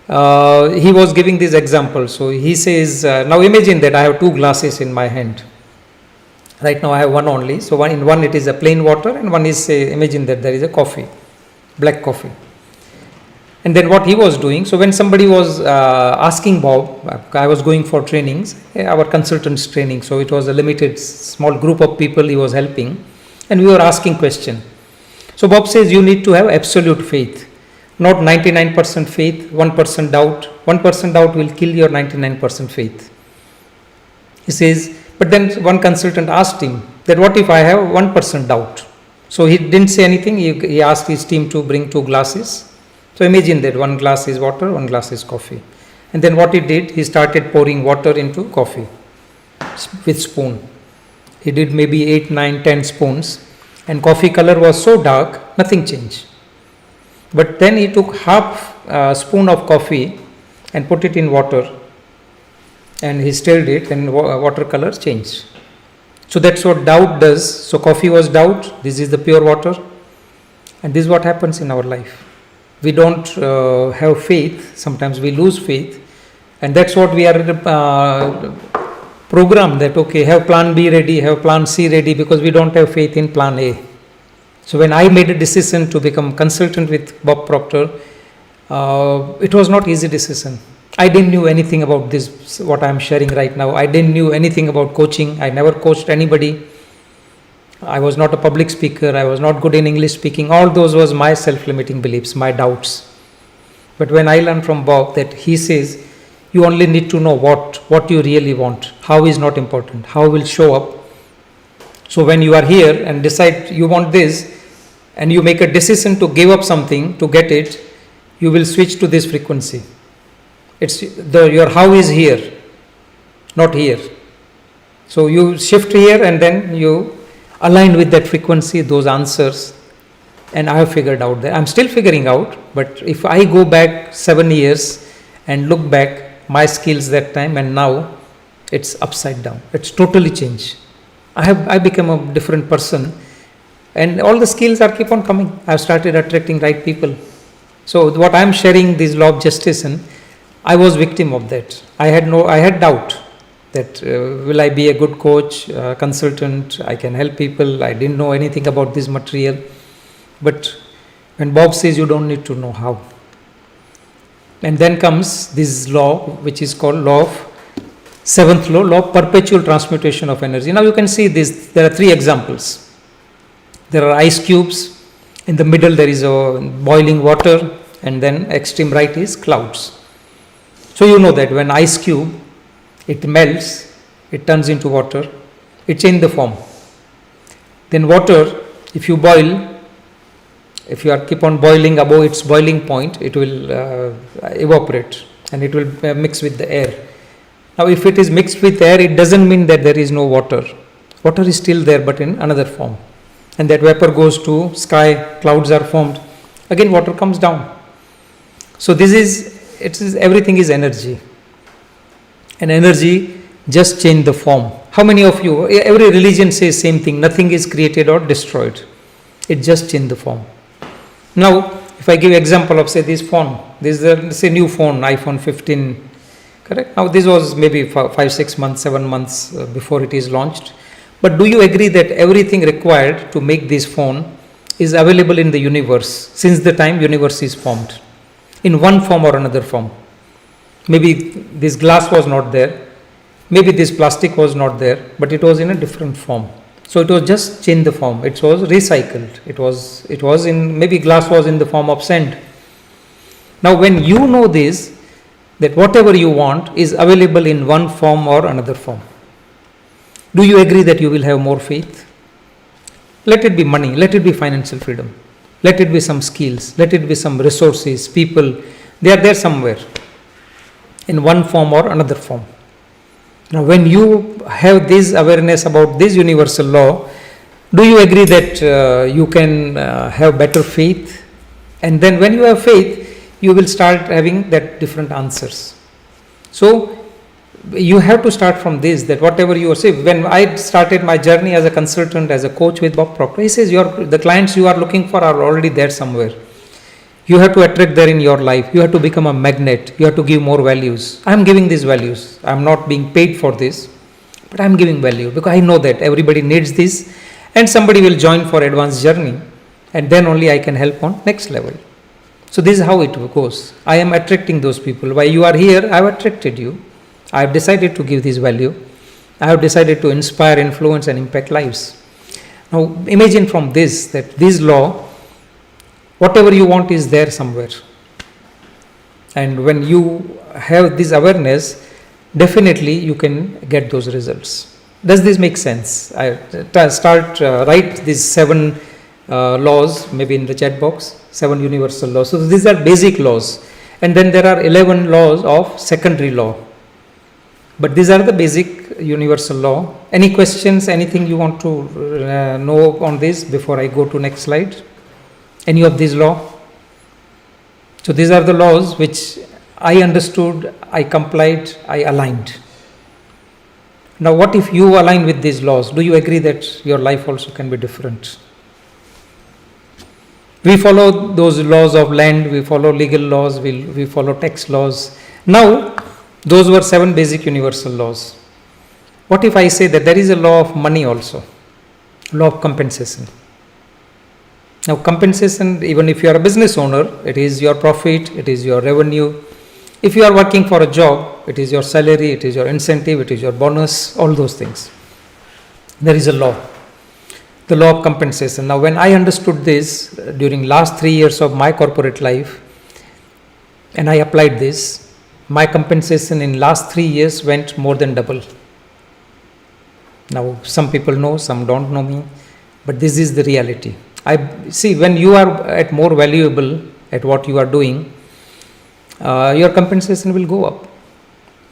he was giving this example. So he says, now imagine that I have two glasses in my hand. Right now I have one only. So in one it is a plain water, and one is, imagine that there is a coffee, black coffee. And then what he was doing, so when somebody was asking Bob, I was going for trainings, our consultants training, so it was a limited small group of people he was helping, and we were asking question. So Bob says you need to have absolute faith, not 99% faith, 1% doubt. 1% doubt will kill your 99% faith. He says, but then one consultant asked him that what if I have 1% doubt? So he didn't say anything. He asked his team to bring two glasses. So imagine that one glass is water, one glass is coffee. And then what he did, he started pouring water into coffee with spoon. He did maybe 8, 9, 10 spoons, and coffee color was so dark, nothing changed. But then he took half spoon of coffee and put it in water, and he stirred it, and water color changed. So that's what doubt does. So coffee was doubt, this is the pure water, and this is what happens in our life. We don't have faith, sometimes we lose faith, and that's what we are programmed that, okay, have plan B ready, have plan C ready, because we don't have faith in plan A. So when I made a decision to become consultant with Bob Proctor, it was not easy decision. I didn't know anything about this, what I am sharing right now. I didn't know anything about coaching. I never coached anybody. I was not a public speaker. I was not good in English speaking. All those was my self-limiting beliefs, my doubts. But when I learned from Bob that he says, you only need to know what you really want. How is not important. How will show up. So when you are here and decide you want this, and you make a decision to give up something to get it, you will switch to this frequency. Your how is here, not here. So you shift here, and then you align with that frequency, those answers. And I have figured out that I'm still figuring out, but if I go back 7 years and look back my skills that time and now, it's upside down. It's totally changed. I become a different person, and all the skills are keep on coming. I've started attracting right people. So what I'm sharing, this law of justice, and I was victim of that. I had doubt that will I be a good coach, consultant, I can help people. I didn't know anything about this material. But when Bob says you don't need to know how. And then comes this law, which is called law of, seventh law of perpetual transmutation of energy. Now you can see this, there are 3 examples. There are ice cubes, in the middle there is a boiling water, and then extreme right is clouds. So you know that when ice cube, it melts, it turns into water, it changes the form. Then water, if you boil, if you are keep on boiling above its boiling point, it will evaporate, and it will mix with the air. Now if it is mixed with air, it doesn't mean that there is no water. Water is still there, but in another form. And that vapor goes to sky, clouds are formed, again water comes down. So everything is energy. And energy just change the form. How many of you, every religion says same thing, nothing is created or destroyed. It just change the form. Now, if I give example of say this phone, this is a new phone, iPhone 15, correct? Now this was maybe 5, 6 months, 7 months before it is launched. But do you agree that everything required to make this phone is available in the universe since the time universe is formed? In one form or another form. Maybe this glass was not there, maybe this plastic was not there, but it was in a different form. So it was just changed the form, it was recycled, it was in, maybe glass was in the form of sand. Now when you know this, that whatever you want is available in one form or another form, do you agree that you will have more faith? Let it be money, let it be financial freedom, let it be some skills, let it be some resources, people, they are there somewhere in one form or another form. Now when you have this awareness about this universal law, do you agree that you can have better faith? And then when you have faith, you will start having that different answers. So you have to start from this, that whatever you say. When I started my journey as a consultant, as a coach with Bob Proctor, he says the clients you are looking for are already there somewhere. You have to attract there in your life. You have to become a magnet. You have to give more values. I am giving these values. I am not being paid for this, but I am giving value because I know that everybody needs this, and somebody will join for advanced journey, and then only I can help on next level. So this is how it goes. I am attracting those people. While you are here, I have attracted you. I have decided to give this value. I have decided to inspire, influence, and impact lives. Now imagine from this that this law, whatever you want is there somewhere. And when you have this awareness, definitely you can get those results. Does this make sense? I write these 7 laws maybe in the chat box, 7 universal laws. So these are basic laws. And then there are 11 laws of secondary law. But these are the basic universal law. Any questions, anything you want to know on this before I go to next slide? Any of these law? So these are the laws which I understood, I complied, I aligned. Now what if you align with these laws? Do you agree that your life also can be different? We follow those laws of land, we follow legal laws, we follow tax laws. Now, those were 7 basic universal laws. What if I say that there is a law of money also, law of compensation? Now, compensation, even if you are a business owner, it is your profit, it is your revenue. If you are working for a job, it is your salary, it is your incentive, it is your bonus, all those things. There is a law. The law of compensation. Now when I understood this during last 3 years of my corporate life and I applied this, my compensation in last 3 years went more than double. Now some people know, some don't know me, but this is the reality. I see when you are at more valuable at what you are doing, your compensation will go up.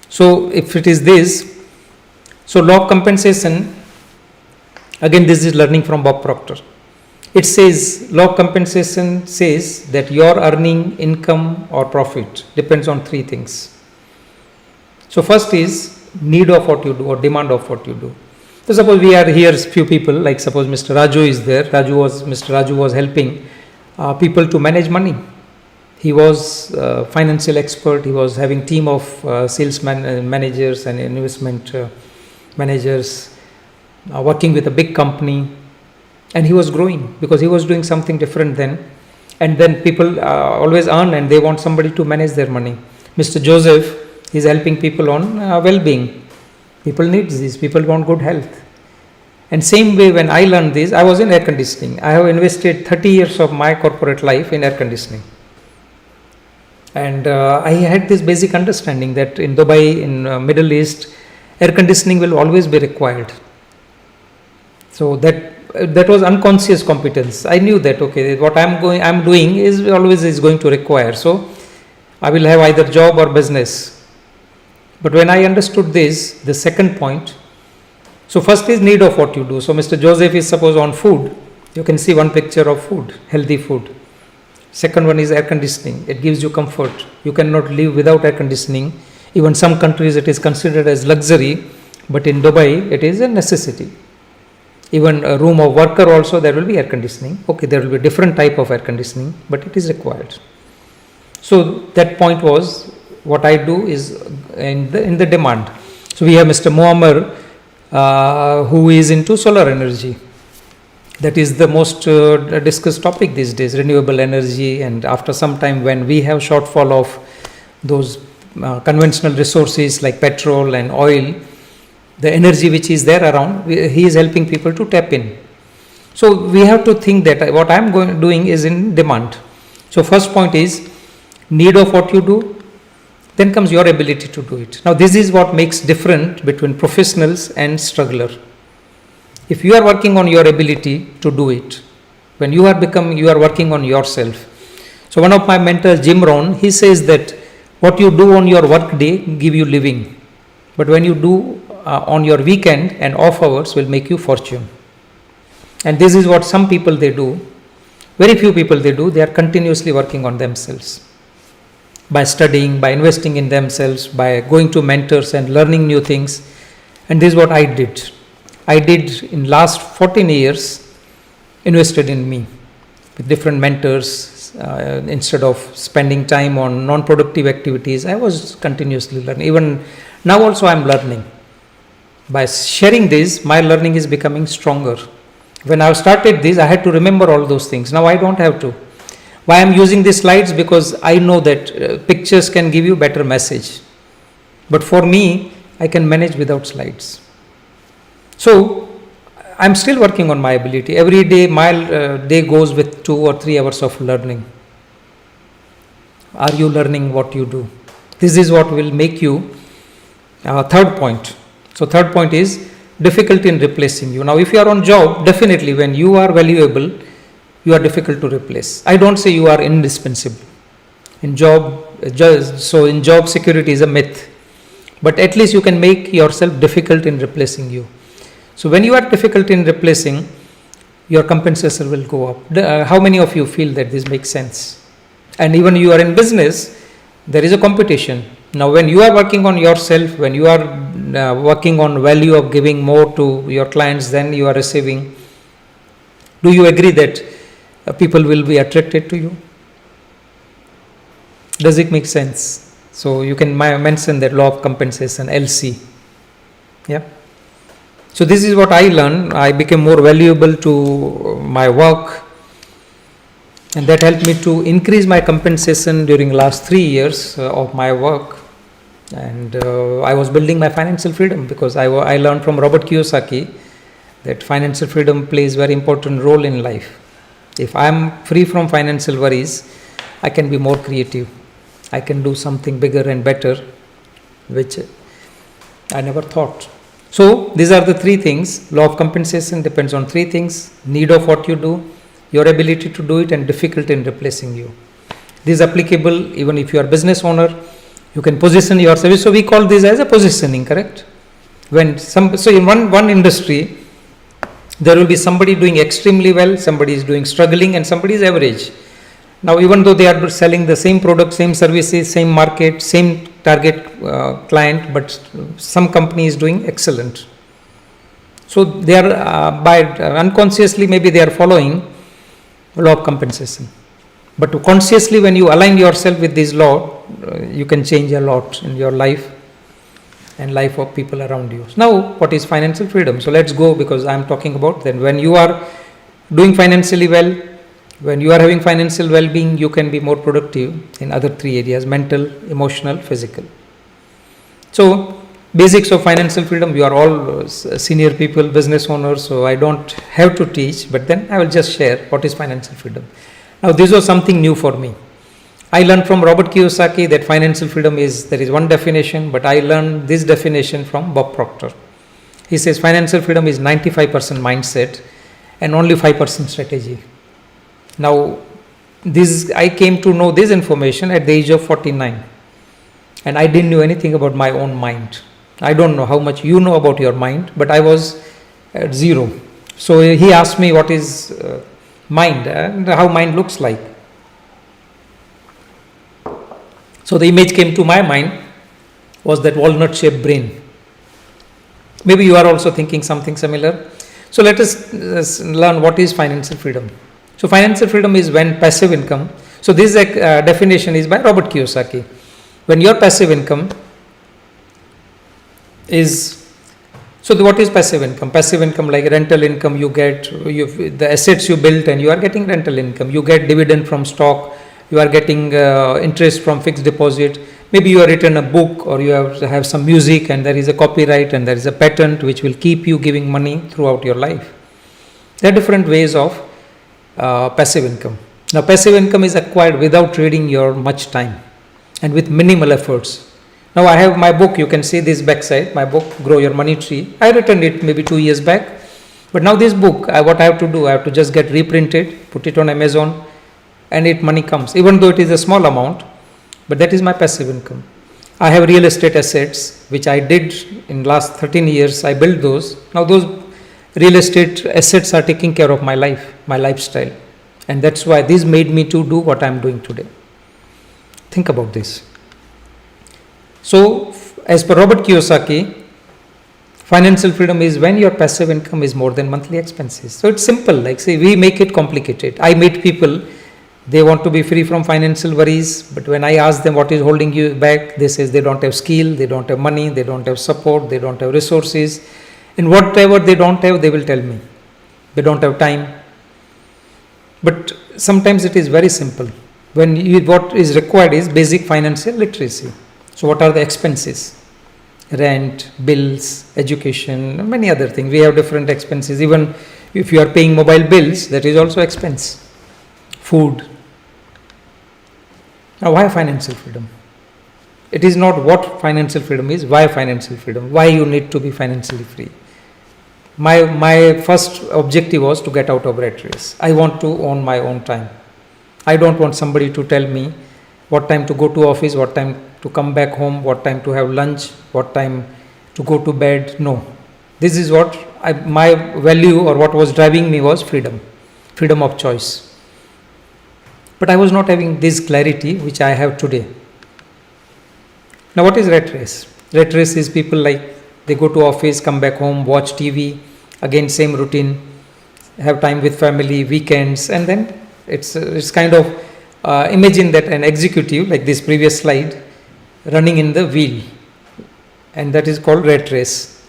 So if it is this, so law of compensation, again, this is learning from Bob Proctor. It says, law of compensation says that your earning, income or profit depends on 3 things. So first is need of what you do or demand of what you do. So suppose we are here few people, like suppose Mr. Raju is there. Mr. Raju was helping people to manage money. He was a financial expert. He was having team of sales managers and investment managers. Working with a big company, and he was growing because he was doing something different then. And then people always earn and they want somebody to manage their money. Mr. Joseph is helping people on well-being. People need this, people want good health. And same way when I learned this, I was in air conditioning. I have invested 30 years of my corporate life in air conditioning. And I had this basic understanding that in Dubai, in Middle East, air conditioning will always be required. So that was unconscious competence. I knew that okay, what I'm doing is always going to require. So I will have either job or business. But when I understood this, the second point. So first is need of what you do. So Mr. Joseph is suppose on food. You can see one picture of food, healthy food. Second one is air conditioning. It gives you comfort. You cannot live without air conditioning. Even some countries it is considered as luxury, but in Dubai it is a necessity. Even a room of worker also there will be air conditioning. Okay, there will be different type of air conditioning, but it is required. So that point was what I do is in the demand. So we have Mr. Muammar who is into solar energy. That is the most discussed topic these days, renewable energy. And after some time when we have shortfall of those conventional resources like petrol and oil, the energy which is there around, he is helping people to tap in. So we have to think that what I am doing is in demand. So first point is need of what you do, then comes your ability to do it. Now this is what makes different between professionals and struggler. If you are working on your ability to do it, when you are working on yourself. So one of my mentors, Jim Rohn, he says that what you do on your work day give you living, but when you do on your weekend and off hours will make you fortune. And this is what some people they do. Very few people they do. They are continuously working on themselves by studying, by investing in themselves, by going to mentors and learning new things. And this is what I did. I did in last 14 years, invested in me with different mentors, Instead of spending time on non-productive activities, I was continuously learning. Even now also I am learning. By sharing this, my learning is becoming stronger. When I started this, I had to remember all those things. Now I don't have to. Why I am using these slides? Because I know that pictures can give you better message. But for me, I can manage without slides. So I'm still working on my ability. Every day, my day goes with 2 or 3 hours of learning. Are you learning what you do? This is what will make you. Third point. So third point is difficulty in replacing you. Now, if you are on job, definitely when you are valuable, you are difficult to replace. I don't say you are indispensable. In job security is a myth. But at least you can make yourself difficult in replacing you. So when you are difficult in replacing, your compensation will go up. How many of you feel that this makes sense? And even you are in business, there is a competition. Now when you are working on yourself, when you are working on value of giving more to your clients than you are receiving, do you agree that people will be attracted to you? Does it make sense? So you can mention that law of compensation, LC. Yeah. So this is what I learned. I became more valuable to my work, and that helped me to increase my compensation during last 3 years of my work. And I was building my financial freedom because I learned from Robert Kiyosaki that financial freedom plays very important role in life. If I am free from financial worries, I can be more creative. I can do something bigger and better, which I never thought. So these are the 3 things. Law of compensation depends on 3 things: need of what you do, your ability to do it, and difficulty in replacing you. This is applicable even if you are business owner. You can position your service. So we call this as a positioning, correct? So in one industry, there will be somebody doing extremely well, somebody is doing struggling, and somebody is average. Now, even though they are selling the same product, same services, same market, same target client, but some company is doing excellent. So they are unconsciously maybe they are following law of compensation. But consciously, when you align yourself with this law, you can change a lot in your life and life of people around you. Now, what is financial freedom? So let's go, because I am talking about then when you are doing financially well, when you are having financial well-being, you can be more productive in other 3 areas: mental, emotional, physical. So basics of financial freedom, you are all senior people, business owners, so I don't have to teach, but then I will just share what is financial freedom. Now this was something new for me. I learned from Robert Kiyosaki that financial freedom there is one definition, but I learned this definition from Bob Proctor. He says financial freedom is 95% mindset and only 5% strategy. Now I came to know this information at the age of 49, and I didn't know anything about my own mind. I don't know how much you know about your mind, but I was at 0. So he asked me what is mind and how mind looks like. So the image came to my mind was that walnut shaped brain. Maybe you are also thinking something similar. So let us learn what is financial freedom. So financial freedom is when passive income. So this definition is by Robert Kiyosaki. When your passive income is, so what is passive income? Passive income, like rental income, you get the assets you built and you are getting rental income. You get dividend from stock, you are getting interest from fixed deposit. Maybe you have written a book, or you have some music and there is a copyright and there is a patent which will keep you giving money throughout your life. There are different ways of passive income. Now passive income is acquired without trading your much time and with minimal efforts. Now I have my book, you can see this backside, my book, Grow Your Money Tree. I written it maybe 2 years back. But now this book, what I have to do, I have to just get reprinted, put it on Amazon, and money comes, even though it is a small amount, but that is my passive income. I have real estate assets, which I did in last 13 years, I built those. Now those real estate assets are taking care of my life, my lifestyle. And that's why this made me to do what I am doing today. Think about this. So, as per Robert Kiyosaki, financial freedom is when your passive income is more than monthly expenses. So, it's simple. Like say, we make it complicated. I meet people They want to be free from financial worries, but when I ask them what is holding you back, they say they don't have skill, they don't have money, they don't have support, they don't have resources. And whatever they don't have, they will tell me. They don't have time. But sometimes it is very simple. What is required is basic financial literacy. So what are the expenses? Rent, bills, education, many other things. We have different expenses. Even if you are paying mobile bills, that is also expense. Food. Now, why financial freedom? It is not what financial freedom is, why financial freedom, why you need to be financially free. My first objective was to get out of rat race. I want to own my own time. I don't want somebody to tell me what time to go to office, what time to come back home, what time to have lunch, what time to go to bed. No. This is what my value or what was driving me was freedom of choice. But I was not having this clarity which I have today. Now what is rat race? Rat race is people like they go to office, come back home, watch TV, again same routine, have time with family, weekends, and then it's kind of imagine that an executive like this previous slide running in the wheel, and that is called rat race.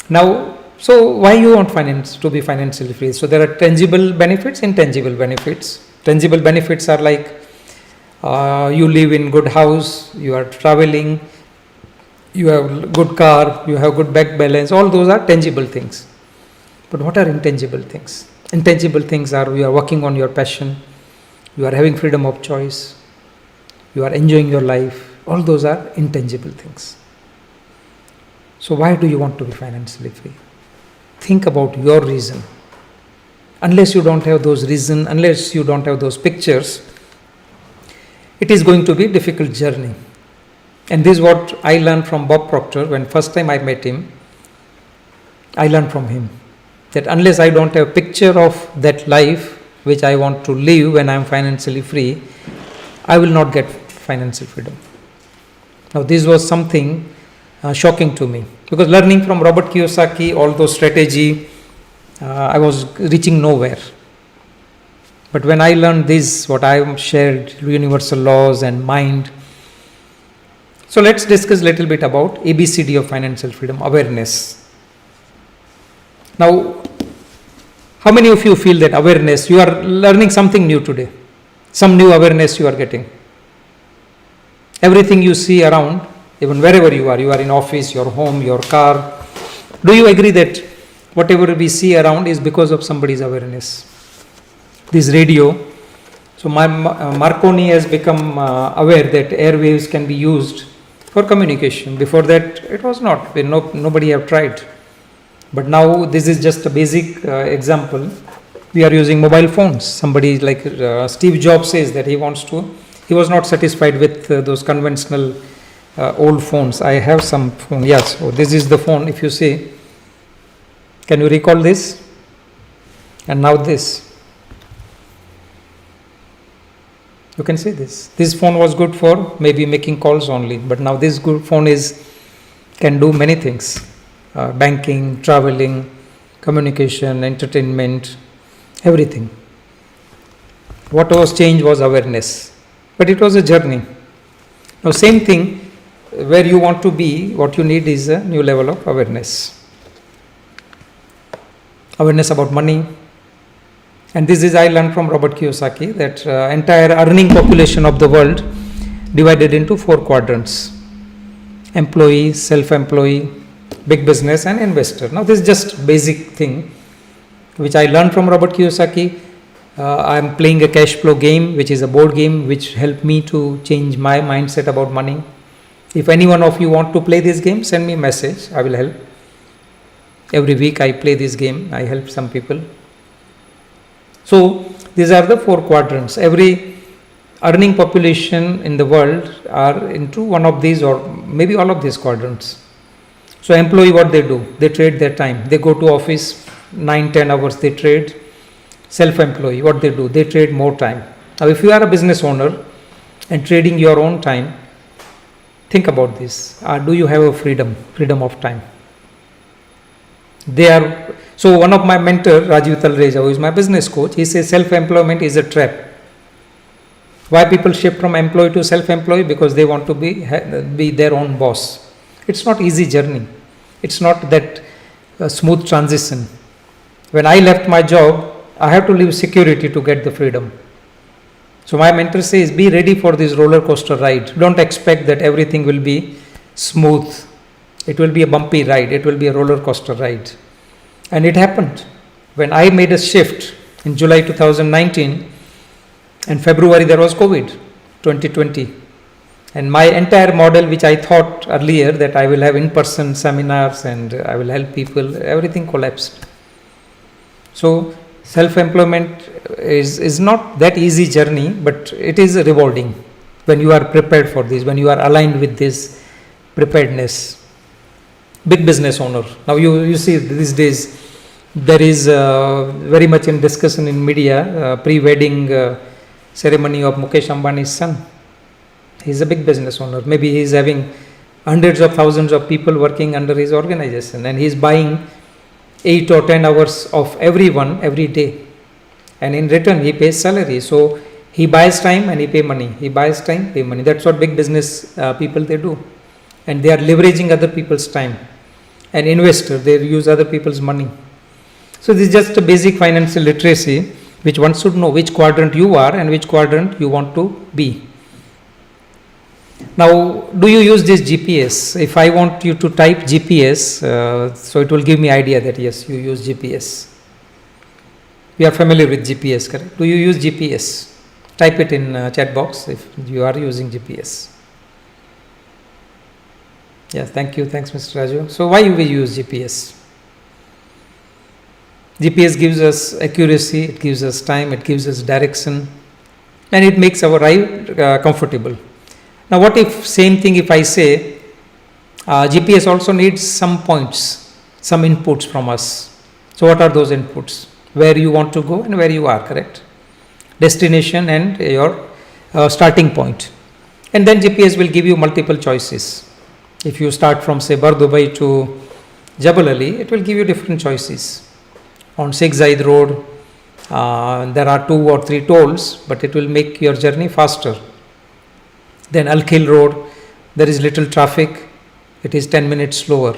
Now, so why you want finance to be financially free? So there are tangible benefits, intangible benefits. Tangible benefits are like you live in good house, you are traveling, you have good car, you have good bank balance. All those are tangible things. But what are intangible things? Intangible things are you are working on your passion, you are having freedom of choice, you are enjoying your life. All those are intangible things. So why do you want to be financially free? Think about your reason. Unless you don't have those reasons, unless you don't have those pictures, it is going to be a difficult journey. And this is what I learned from Bob Proctor. When first time I met him, I learned from him that unless I don't have a picture of that life which I want to live when I am financially free, I will not get financial freedom. Now this was something shocking to me, because learning from Robert Kiyosaki, all those strategy, I was reaching nowhere. But when I learned this, what I shared, universal laws and mind. So let's discuss a little bit about ABCD of financial freedom, awareness. Now, how many of you feel that awareness, you are learning something new today? Some new awareness you are getting. Everything you see around, even wherever you are in office, your home, your car. Do you agree that whatever we see around is because of somebody's awareness? This radio, so Marconi has become aware that airwaves can be used for communication. Before that, it was not. Nobody have tried. But now this is just a basic example. We are using mobile phones. Somebody like Steve Jobs says that he was not satisfied with those conventional old phones. I have some phone. Yes, so this is the phone. If you see, can you recall this? And now this. You can see this. This phone was good for maybe making calls only, but now this good phone can do many things: banking, traveling, communication, entertainment, everything. What was changed was awareness, but it was a journey. Now, same thing. Where you want to be, what you need is a new level of awareness. Awareness about money. And this is I learned from Robert Kiyosaki that entire earning population of the world divided into 4 quadrants: employee, self-employee, big business, and investor. Now this is just basic thing which I learned from Robert Kiyosaki. I am playing a cash flow game, which is a board game which helped me to change my mindset about money. If any one of you want to play this game, send me a message. I will help. Every week I play this game. I help some people. So these are the 4 quadrants. Every earning population in the world are into one of these or maybe all of these quadrants. So employee, what they do? They trade their time. They go to office 9-10 hours they trade. Self-employee, what they do? They trade more time. Now if you are a business owner and trading your own time, think about this. Do you have a freedom of time? So one of my mentor, Rajiv Talreja, who is my business coach, he says self-employment is a trap. Why people shift from employee to self-employed? Because they want to be their own boss. It's not easy journey. It's not that smooth transition. When I left my job, I have to leave security to get the freedom. So my mentor says, be ready for this roller coaster ride. Don't expect that everything will be smooth. It will be a bumpy ride. It will be a roller coaster ride. And it happened. When I made a shift in July 2019, and February there was COVID, 2020. And my entire model, which I thought earlier that I will have in-person seminars and I will help people, everything collapsed. So self-employment is not that easy journey, but it is rewarding when you are prepared for this, when you are aligned with this preparedness. Big business owner. Now you see these days there is very much in discussion in media, pre-wedding ceremony of Mukesh Ambani's son. He's a big business owner. Maybe he's having hundreds of thousands of people working under his organization, and he's buying 8 or 10 hours of everyone every day. And in return, he pays salary. So he buys time and he pay money. He buys time, pay money. That's what big business people they do. And they are leveraging other people's time. An investor, they use other people's money. So this is just a basic financial literacy, which one should know which quadrant you are and which quadrant you want to be. Now, do you use this GPS? If I want you to type GPS, so it will give me idea that yes, you use GPS. We are familiar with GPS, correct? Do you use GPS? Type it in chat box if you are using GPS. Yes, thank you. Thanks, Mr. Raju. So why we use GPS? GPS gives us accuracy, it gives us time, it gives us direction, and it makes our ride comfortable. Now what if same thing if I say GPS also needs some points, some inputs from us. So what are those inputs? Where you want to go and where you are, correct? Destination and your starting point. And then GPS will give you multiple choices. If you start from say Bardubai to Jabal Ali, it will give you different choices. On Sheikh Zayed Road, there are 2 or 3 tolls, but it will make your journey faster. Then Al Khil Road, there is little traffic, it is 10 minutes slower.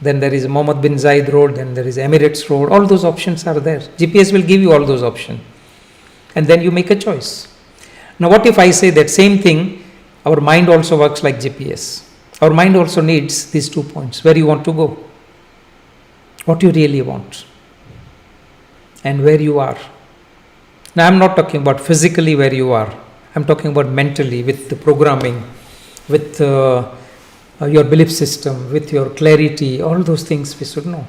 Then there is Mohammed bin Zayed Road, then there is Emirates Road, all those options are there. GPS will give you all those options. And then you make a choice. Now what if I say that same thing, our mind also works like GPS. Our mind also needs these 2 points, where you want to go, what you really want, and where you are. Now I'm not talking about physically where you are. I'm talking about mentally, with the programming, with your belief system, with your clarity, all those things we should know.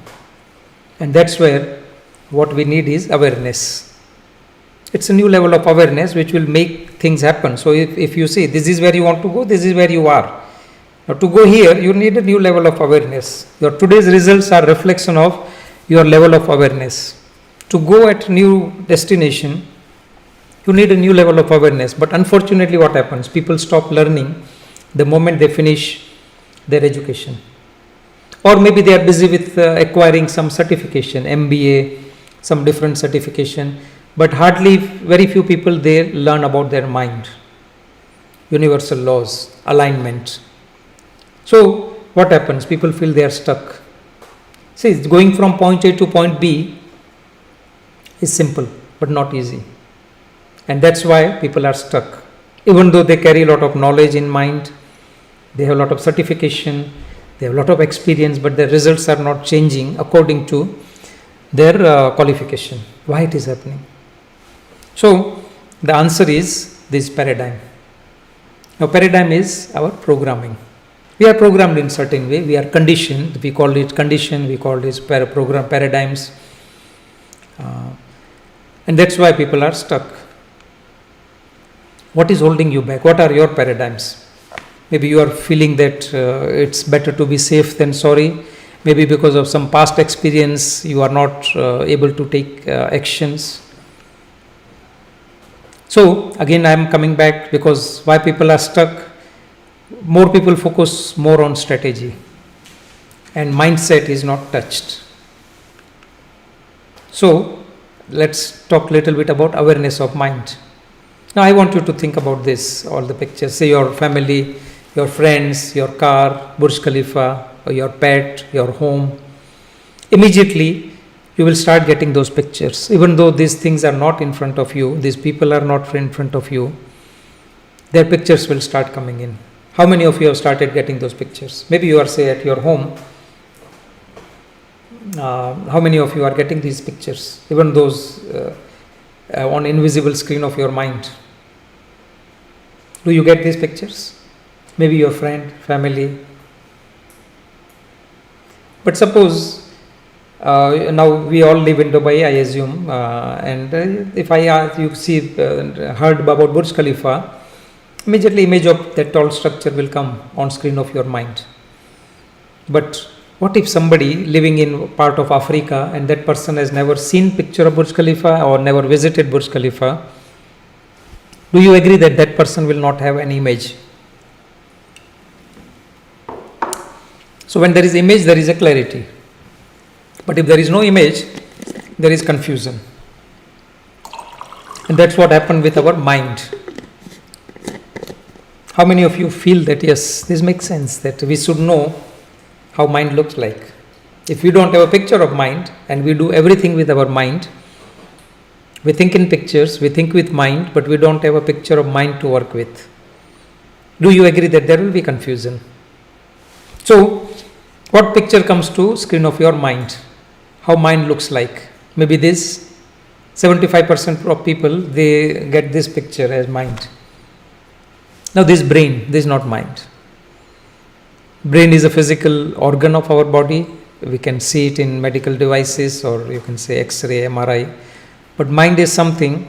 And that's where what we need is awareness. It's a new level of awareness which will make things happen. So if you see this is where you want to go, this is where you are. Now to go here, you need a new level of awareness. Your today's results are reflection of your level of awareness. To go at new destination, you need a new level of awareness. But unfortunately what happens? People stop learning the moment they finish their education. Or maybe they are busy with acquiring some certification, MBA, some different certification. But hardly, very few people there learn about their mind, universal laws, alignment. So what happens? People feel they are stuck. See, going from point A to point B is simple, but not easy. And that's why people are stuck. Even though they carry a lot of knowledge in mind, they have a lot of certification, they have a lot of experience, but their results are not changing according to their qualification. Why it is happening? So the answer is this paradigm. Now paradigm is our programming. We are programmed in certain way. We are conditioned. We call it condition. We call this program paradigms. And that's why people are stuck. What is holding you back? What are your paradigms? Maybe you are feeling that it's better to be safe than sorry. Maybe because of some past experience, you are not able to take actions. So again, I am coming back because why people are stuck. More people focus more on strategy, and mindset is not touched. So let's talk a little bit about awareness of mind. Now I want you to think about this, all the pictures, say your family, your friends, your car, Burj Khalifa, or your pet, your home. Immediately you will start getting those pictures. Even though these things are not in front of you, these people are not in front of you, their pictures will start coming in. How many of you have started getting those pictures? Maybe you are, say, at your home. How many of you are getting these pictures? Even those on invisible screen of your mind. Do you get these pictures? Maybe your friend, family. But suppose now we all live in Dubai, I assume, and if I ask you heard about Burj Khalifa, immediately image of that tall structure will come on screen of your mind. But what if somebody living in part of Africa and that person has never seen picture of Burj Khalifa or never visited Burj Khalifa? Do you agree that that person will not have an image? So when there is image, there is a clarity. But if there is no image, there is confusion. And that's what happened with our mind. How many of you feel that yes, this makes sense, that we should know how mind looks like? If we don't have a picture of mind and we do everything with our mind, we think in pictures, we think with mind, but we don't have a picture of mind to work with. Do you agree that there will be confusion? So, what picture comes to screen of your mind? How mind looks like? Maybe this 75% of people, they get this picture as mind. Now this brain, this is not mind. Brain is a physical organ of our body. We can see it in medical devices, or you can say X-ray, MRI. But mind is something,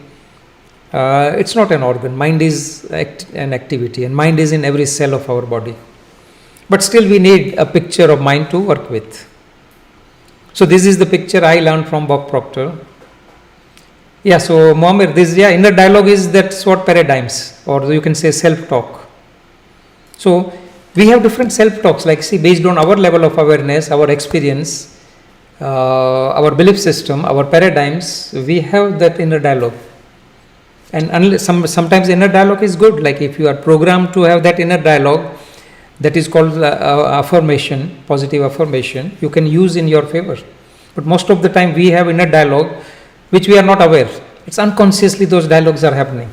it's not an organ. Mind is an activity, and mind is in every cell of our body. But still we need a picture of mind to work with. So this is the picture I learned from Bob Proctor. Yeah, so Mohammed, inner dialogue is, that's what paradigms, or you can say self-talk. So we have different self-talks, like see, based on our level of awareness, our experience, our belief system, our paradigms, we have that inner dialogue. And sometimes inner dialogue is good, like if you are programmed to have that inner dialogue, that is called affirmation, positive affirmation, you can use in your favor. But most of the time we have inner dialogue which we are not aware. It's unconsciously those dialogues are happening.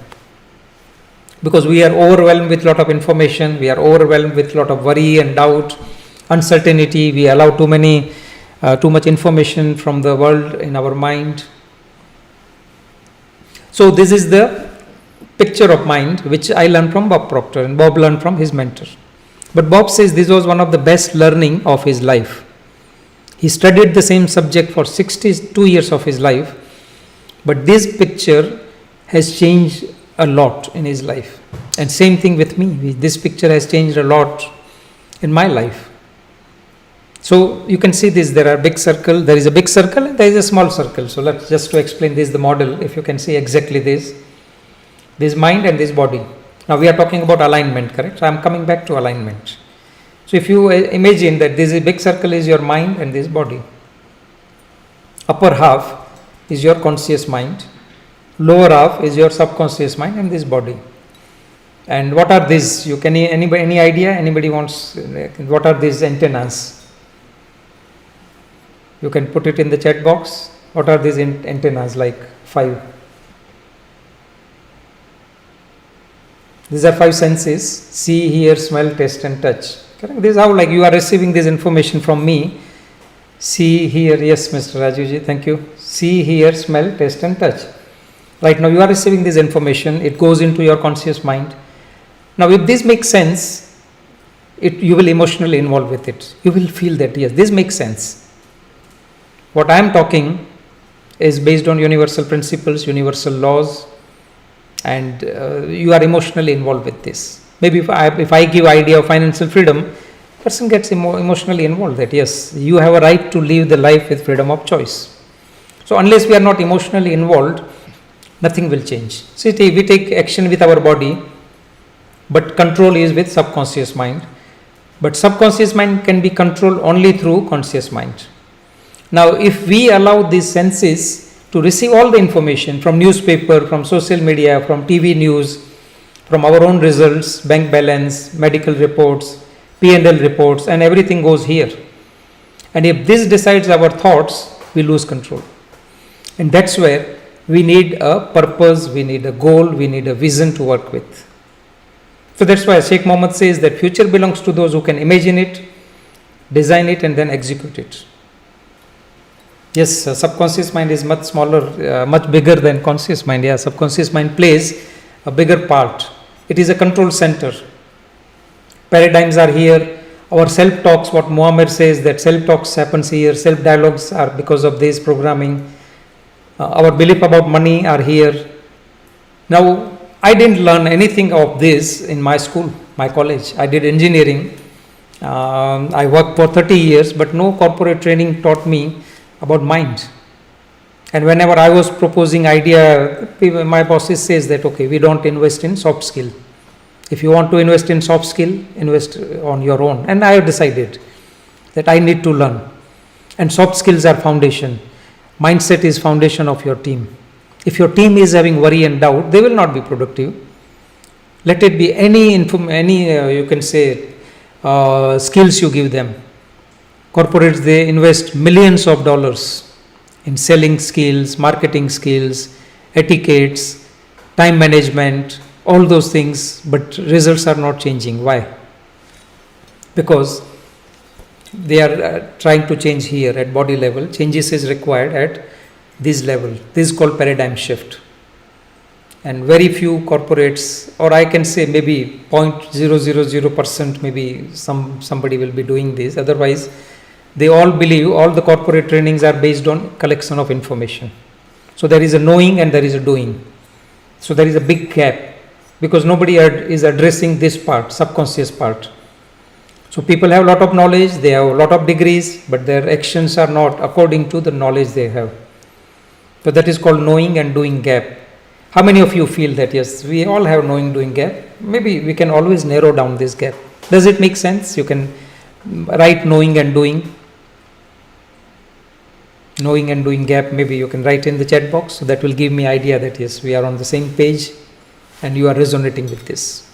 Because we are overwhelmed with lot of information, we are overwhelmed with lot of worry and doubt, uncertainty, we allow too much information from the world in our mind. So this is the picture of mind which I learned from Bob Proctor, and Bob learned from his mentor. But Bob says this was one of the best learning of his life. He studied the same subject for 62 years of his life, but this picture has changed a lot in his life. And same thing with me. This picture has changed a lot in my life. So you can see this, there are big circle, there is a big circle and there is a small circle. So let's just to explain this, the model, if you can see exactly this mind and this body. Now we are talking about alignment, correct? So I am coming back to alignment. So if you imagine that this big circle is your mind and this body. Upper half is your conscious mind. Lower half is your subconscious mind and this body. And what are these? You can any idea? Anybody wants? What are these antennas? You can put it in the chat box. What are these antennas? Like 5. These are 5 senses: see, hear, smell, taste, and touch. Correct? This is how like you are receiving this information from me. See, hear, yes, Mr. Rajuji, thank you. See, hear, smell, taste, and touch. Right now you are receiving this information. It goes into your conscious mind. Now if this makes sense, you will emotionally involve with it. You will feel that yes, this makes sense. What I am talking is based on universal principles, universal laws, and you are emotionally involved with this. Maybe if I give idea of financial freedom, person gets emotionally involved that yes, you have a right to live the life with freedom of choice. So unless we are not emotionally involved, nothing will change. See, we take action with our body, but control is with subconscious mind. But subconscious mind can be controlled only through conscious mind. Now if we allow these senses to receive all the information from newspaper, from social media, from TV news, from our own results, bank balance, medical reports, P&L reports, and everything goes here. And if this decides our thoughts, we lose control. And that's where we need a purpose, we need a goal, we need a vision to work with. So that's why Sheikh Mohammed says that future belongs to those who can imagine it, design it, and then execute it. Yes, subconscious mind is much smaller, much bigger than conscious mind. Yeah, subconscious mind plays a bigger part. It is a control center. Paradigms are here. Our self-talks, what Muhammad says, that self-talks happens here, self-dialogues are because of this programming. Our belief about money are here. Now, I didn't learn anything of this in my school, my college. I did engineering. I worked for 30 years, but no corporate training taught me about mind. And whenever I was proposing idea, my bosses says that, okay, we don't invest in soft skill. If you want to invest in soft skill, invest on your own. And I have decided that I need to learn. And soft skills are foundation. Mindset is foundation of your team. If your team is having worry and doubt, they will not be productive. Let it be any you can say, skills you give them. Corporates, they invest millions of dollars in selling skills, marketing skills, etiquettes, time management, all those things, but results are not changing. Why? Because they are trying to change here at body level. Changes is required at this level. This is called paradigm shift. And very few corporates, or I can say maybe 0.000%, maybe somebody will be doing this. Otherwise, they all believe all the corporate trainings are based on collection of information. So there is a knowing and there is a doing. So there is a big gap because nobody is addressing this part, subconscious part. So people have a lot of knowledge, they have a lot of degrees, but their actions are not according to the knowledge they have. So that is called knowing and doing gap. How many of you feel that yes, we all have knowing doing gap? Maybe we can always narrow down this gap. Does it make sense? You can write knowing and doing. Knowing and doing gap, maybe you can write in the chat box. So that will give me idea that yes, we are on the same page and you are resonating with this.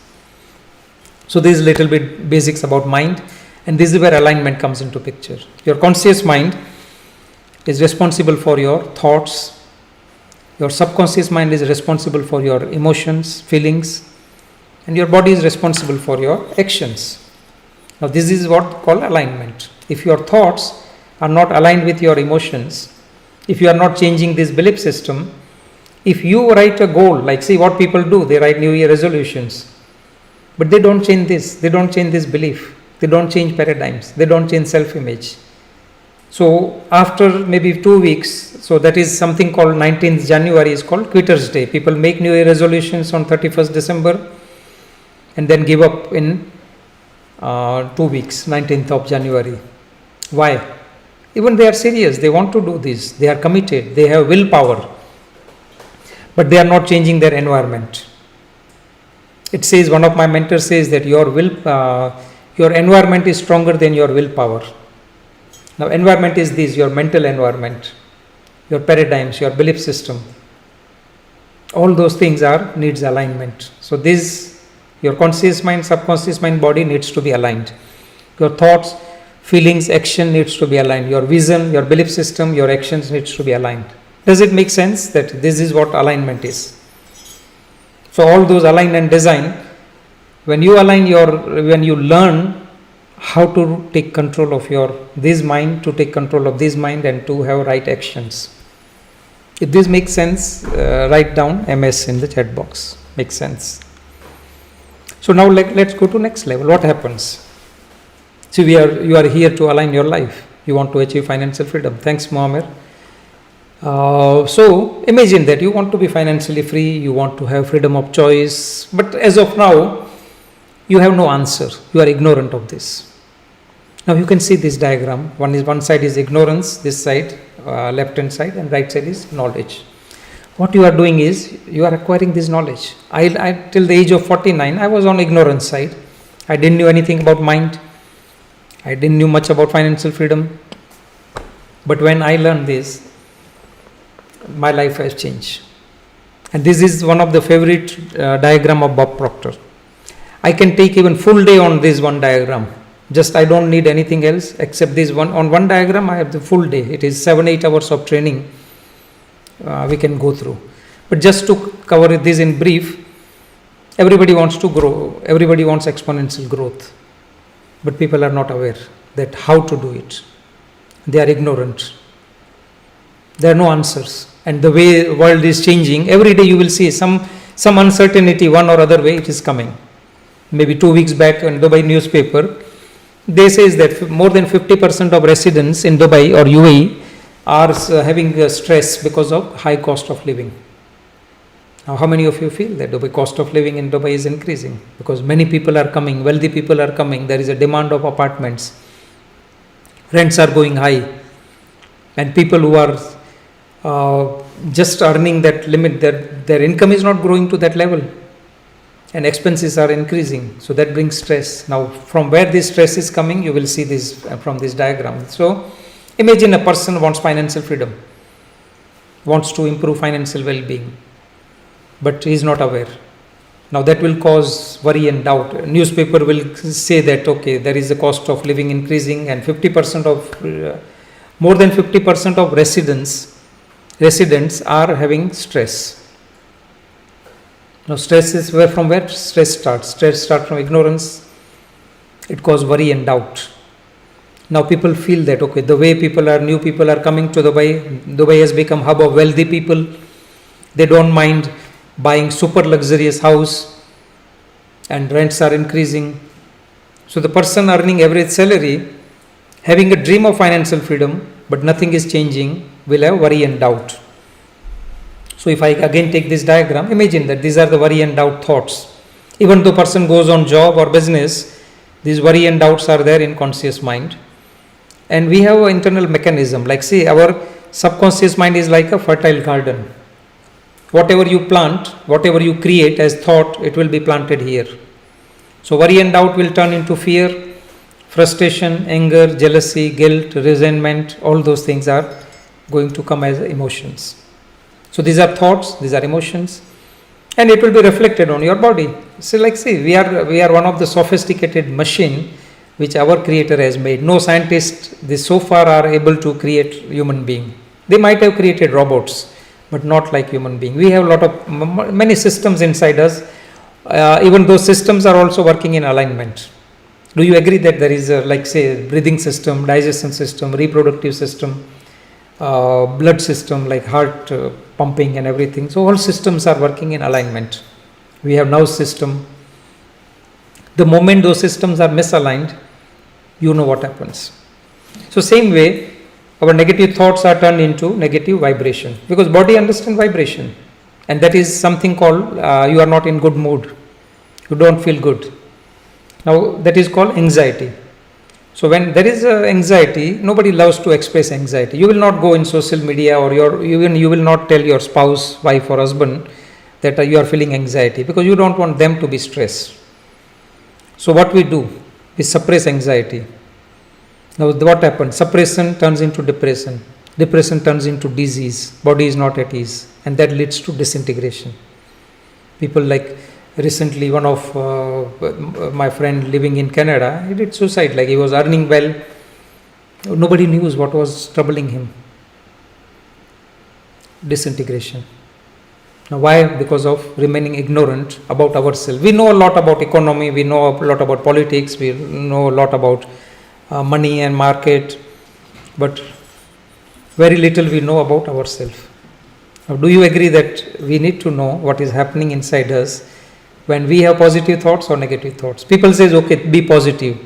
So this is little bit basics about mind, and this is where alignment comes into picture. Your conscious mind is responsible for your thoughts. Your subconscious mind is responsible for your emotions, feelings, and your body is responsible for your actions. Now this is what called alignment. If your thoughts are not aligned with your emotions, if you are not changing this belief system, if you write a goal, like see what people do, they write New Year resolutions, but they don't change this, they don't change this belief, they don't change paradigms, they don't change self-image. So after maybe 2 weeks, so that is something called 19th January is called Quitter's Day. People make New Year resolutions on 31st December and then give up in 2 weeks, 19th of January. Why? Even they are serious, they want to do this, they are committed, they have willpower, but they are not changing their environment. It says, one of my mentors says that your environment is stronger than your willpower. Now environment is this, your mental environment, your paradigms, your belief system. All those things needs alignment. So this, your conscious mind, subconscious mind, body needs to be aligned. Your thoughts, feelings, action needs to be aligned. Your vision, your belief system, your actions needs to be aligned. Does it make sense that this is what alignment is? So all those align and design, when you learn how to take control of this mind, to take control of this mind and to have right actions. If this makes sense, write down MS in the chat box. Makes sense. So now let's go to next level. What happens? See, you are here to align your life. You want to achieve financial freedom. Thanks, Mohammed. So imagine that you want to be financially free, you want to have freedom of choice, but as of now, you have no answer. You are ignorant of this. Now you can see this diagram. One side is ignorance, this side, left hand side, and right side is knowledge. What you are doing is, you are acquiring this knowledge. I till the age of 49, I was on ignorance side. I didn't know anything about mind. I didn't know much about financial freedom. But when I learned this, my life has changed. And this is one of the favorite diagram of Bob Proctor. I can take even full day on this one diagram. Just I don't need anything else except this one. On one diagram I have the full day. It is 7-8 hours of training we can go through. But just to cover this in brief, everybody wants to grow. Everybody wants exponential growth. But people are not aware that how to do it. They are ignorant. There are no answers. And the way the world is changing, every day you will see some uncertainty, one or other way it is coming. Maybe 2 weeks back in Dubai newspaper, they says that more than 50% of residents in Dubai or UAE are having stress because of high cost of living. Now, how many of you feel that Dubai cost of living in Dubai is increasing? Because many people are coming, wealthy people are coming, there is a demand of apartments, rents are going high, and people who are just earning that limit, their income is not growing to that level, and expenses are increasing. So that brings stress. Now, from where this stress is coming, you will see this from this diagram. So, imagine a person wants financial freedom, wants to improve financial well-being, but he is not aware. Now, that will cause worry and doubt. A newspaper will say that, okay, there is a cost of living increasing, and more than 50% of residents are having stress. Now, stress is from where stress starts. Stress starts from ignorance. It causes worry and doubt. Now, people feel that, okay, the way new people are coming to Dubai has become hub of wealthy people. They don't mind buying super luxurious house, and rents are increasing. So, the person earning average salary, having a dream of financial freedom, but nothing is changing, will have worry and doubt. So, if I again take this diagram, imagine that these are the worry and doubt thoughts. Even though person goes on job or business, these worry and doubts are there in conscious mind. And we have an internal mechanism, like say our subconscious mind is like a fertile garden. Whatever you plant, whatever you create as thought, it will be planted here. So, worry and doubt will turn into fear, frustration, anger, jealousy, guilt, resentment. All those things are going to come as emotions. So, these are thoughts, these are emotions, and it will be reflected on your body. So, like say, we are one of the sophisticated machine which our creator has made. No scientists so far are able to create human being. They might have created robots, but not like human being. We have many systems inside us. Even those systems are also working in alignment. Do you agree that there is like say breathing system, digestion system, reproductive system, blood system like heart pumping and everything? So all systems are working in alignment. We have nerve system. The moment those systems are misaligned, you know what happens. So same way, our negative thoughts are turned into negative vibration, because body understands vibration, and that is something called you are not in good mood, you don't feel good. Now that is called anxiety. So when there is anxiety, nobody loves to express anxiety. You will not go in social media, or you will not tell your spouse, wife or husband that you are feeling anxiety, because you don't want them to be stressed. So what we do, we suppress anxiety. Now what happens? Suppression turns into depression. Depression turns into disease. Body is not at ease, and that leads to disintegration. People like recently, one of my friend living in Canada, he did suicide. Like he was earning well, nobody knew what was troubling him. Disintegration. Now why? Because of remaining ignorant about ourselves. We know a lot about economy, we know a lot about politics, we know a lot about money and market, but very little we know about ourselves. Now, do you agree that we need to know what is happening inside us when we have positive thoughts or negative thoughts? People say, okay, be positive,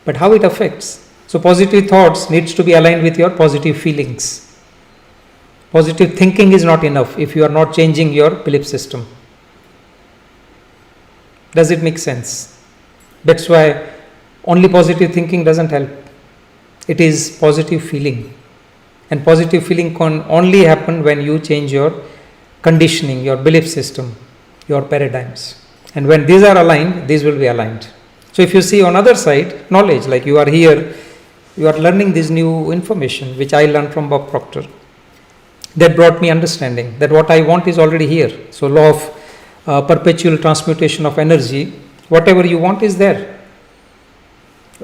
but how it affects? So positive thoughts needs to be aligned with your positive feelings. Positive thinking is not enough if you are not changing your belief system. Does it make sense? That's why only positive thinking doesn't help. It is positive feeling. And positive feeling can only happen when you change your conditioning, your belief system, your paradigms. And when these are aligned, these will be aligned. So if you see on other side, knowledge, like you are here, you are learning this new information, which I learned from Bob Proctor. That brought me understanding that what I want is already here. So law of perpetual transmutation of energy, whatever you want is there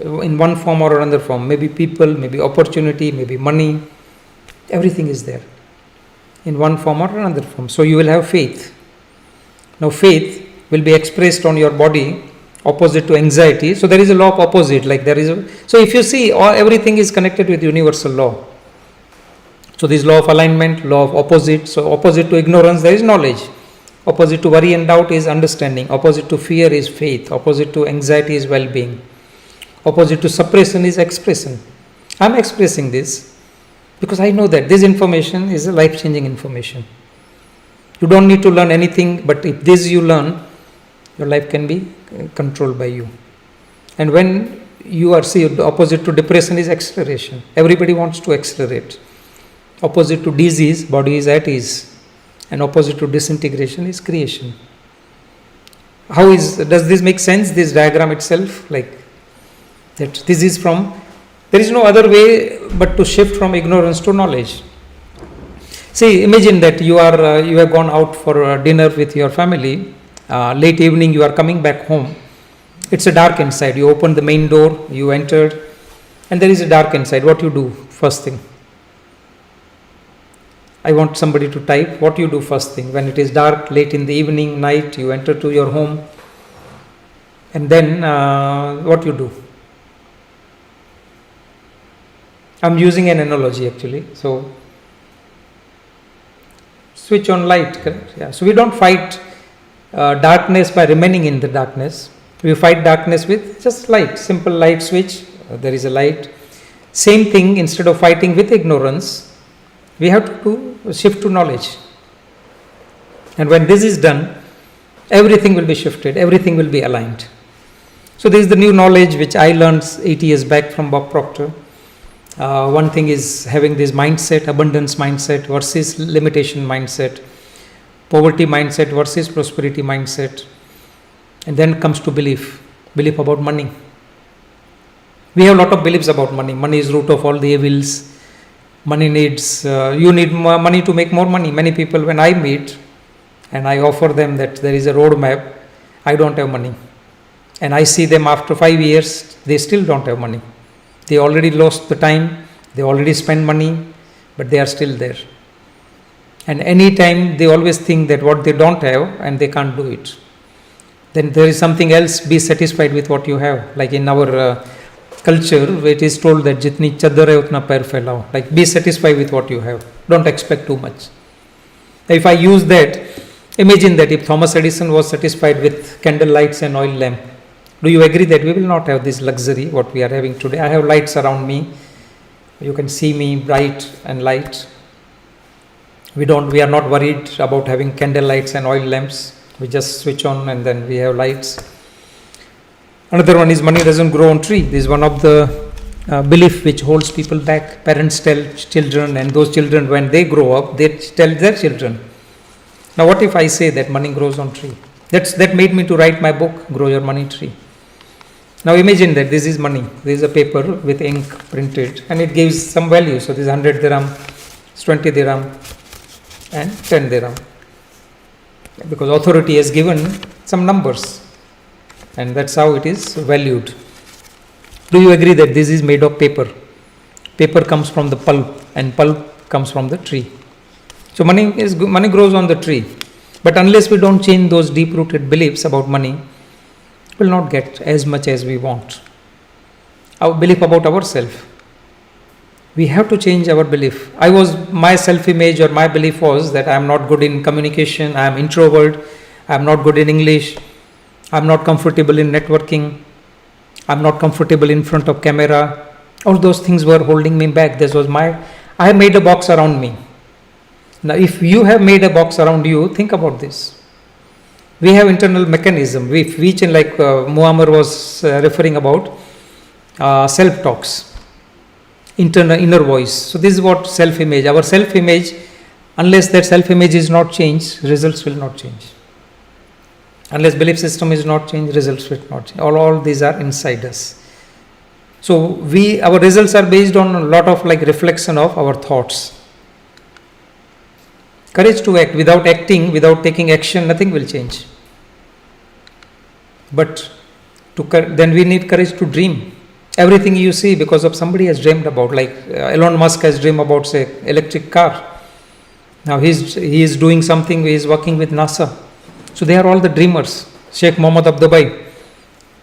in one form or another form. Maybe people, maybe opportunity, maybe money, everything is there in one form or another form. So you will have faith. Now faith will be expressed on your body opposite to anxiety. So there is a law of opposite, like there is a, so if you see everything is connected with universal law. So this law of alignment, law of opposite. So opposite to ignorance there is knowledge. Opposite to worry and doubt is understanding. Opposite to fear is faith. Opposite to anxiety is well-being. Opposite to suppression is expression. I am expressing this because I know that this information is a life-changing information. You don't need to learn anything, but if this you learn, your life can be controlled by you. And when you are, see, the opposite to depression is acceleration. Everybody wants to accelerate. Opposite to disease, body is at ease. And opposite to disintegration is creation. Does this make sense, this diagram itself? Like that this is from, there is no other way but to shift from ignorance to knowledge. See, imagine that you have gone out for dinner with your family. Late evening you are coming back home. It's a dark inside. You open the main door, you entered, and there is a dark inside. What you do first thing? I want somebody to type. What you do first thing? When it is dark, late in the evening, night, you enter to your home, and then what you do? I'm using an analogy actually. So switch on light, correct? Yeah. So we don't fight darkness by remaining in the darkness. We fight darkness with just light, simple light switch. There is a light. Same thing, instead of fighting with ignorance, we have to shift to knowledge. And when this is done, everything will be shifted, everything will be aligned. So this is the new knowledge which I learned 8 years back from Bob Proctor. One thing is having this mindset, abundance mindset versus limitation mindset, poverty mindset versus prosperity mindset. And then comes to belief about money. We have a lot of beliefs about money. Money is root of all the evils. Money needs, you need more money to make more money. Many people, when I meet and I offer them that there is a roadmap, I don't have money. And I see them after 5 years, they still don't have money. They already lost the time, they already spent money, but they are still there. And any time they always think that what they don't have and they can't do it. Then there is something else, be satisfied with what you have. Like in our culture, it is told that jitni chadar hai utna pair phailao. Like be satisfied with what you have. Don't expect too much. If I use that, imagine that if Thomas Edison was satisfied with candle lights and oil lamp, do you agree that we will not have this luxury what we are having today? I have lights around me. You can see me bright and light. We are not worried about having candle lights and oil lamps. We just switch on and then we have lights. Another one is money doesn't grow on tree. This is one of the belief which holds people back. Parents tell children, and those children, when they grow up, they tell their children. Now what if I say that money grows on tree? That made me to write my book, Grow Your Money Tree. Now imagine that this is money. This is a paper with ink printed and it gives some value. So this is 100 dirham, it's 20 dirham and 10 dirham. Because authority has given some numbers and that's how it is valued. Do you agree that this is made of paper? Paper comes from the pulp and pulp comes from the tree. So money grows on the tree. But unless we don't change those deep-rooted beliefs about money, we will not get as much as we want. Our belief about ourselves. We have to change our belief. My self-image or my belief was that I am not good in communication, I am introvert, I am not good in English, I am not comfortable in networking, I am not comfortable in front of camera. All those things were holding me back. I made a box around me. Now if you have made a box around you, think about this. We have internal mechanism, which like Muammar was referring about, self-talks, inner voice. So this is what self-image. Our self-image, unless that self-image is not changed, results will not change. Unless belief system is not changed, results will not change. All these are inside us. So our results are based on a lot of like reflection of our thoughts. Courage to act. Without acting, without taking action, nothing will change. But then we need courage to dream. Everything you see because of somebody has dreamed about, like Elon Musk has dreamed about, say, electric car. Now he is doing something, he is working with NASA. So they are all the dreamers. Sheikh Mohammed of Dubai,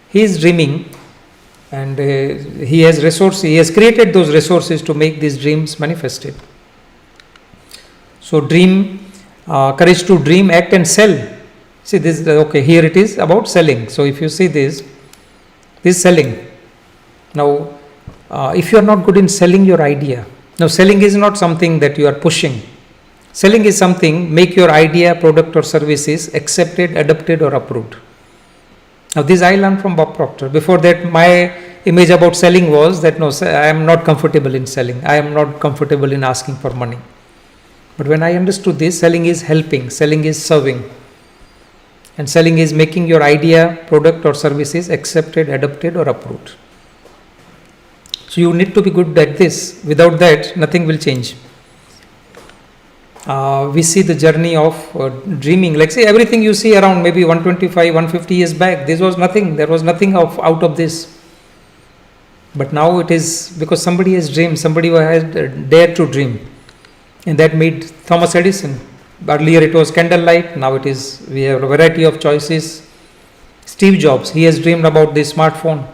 he is dreaming, and he has resources, he has created those resources to make these dreams manifested. So dream, courage to dream, act and sell. See this, okay, here it is about selling. So if you see this selling. Now, if you are not good in selling your idea, now selling is not something that you are pushing. Selling is something, make your idea, product or services accepted, adopted or approved. Now this I learned from Bob Proctor. Before that, my image about selling was that no, I am not comfortable in selling. I am not comfortable in asking for money. But when I understood this, selling is helping, selling is serving. And selling is making your idea, product or services accepted, adopted or approved. So you need to be good at this. Without that, nothing will change. We see the journey of dreaming. Like say everything you see around maybe 125, 150 years back, this was nothing. There was nothing out of this. But now it is because somebody has dreamed, somebody has dared to dream. And that made Thomas Edison. Earlier it was candlelight, now it is, we have a variety of choices. Steve Jobs, he has dreamed about the smartphone.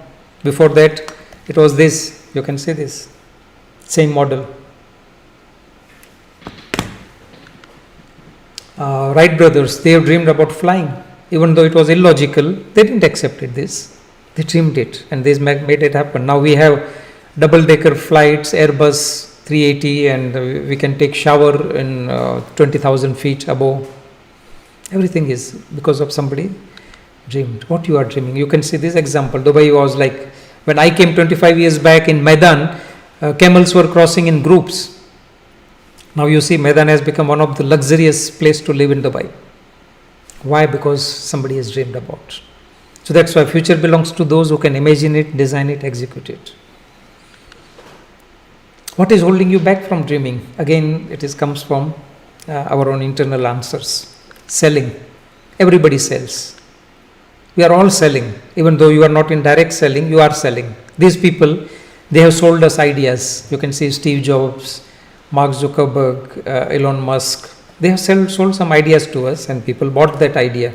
Before that, it was this. You can see this. Same model. Wright brothers, they have dreamed about flying. Even though it was illogical, they didn't accept this. They dreamed it and they made it happen. Now we have double-decker flights, Airbus 380, and we can take shower in 20,000 feet above. Everything is because of somebody dreamed. What you are dreaming. You can see this example. Dubai was like, when I came 25 years back in Maidan, camels were crossing in groups. Now you see Maidan has become one of the luxurious place to live in Dubai. Why? Because somebody has dreamed about. So that's why future belongs to those who can imagine it, design it, execute it. What is holding you back from dreaming? Again, comes from our own internal answers. Selling. Everybody sells. We are all selling. Even though you are not in direct selling, you are selling. These people, they have sold us ideas. You can see Steve Jobs, Mark Zuckerberg, Elon Musk. They have sold some ideas to us and people bought that idea.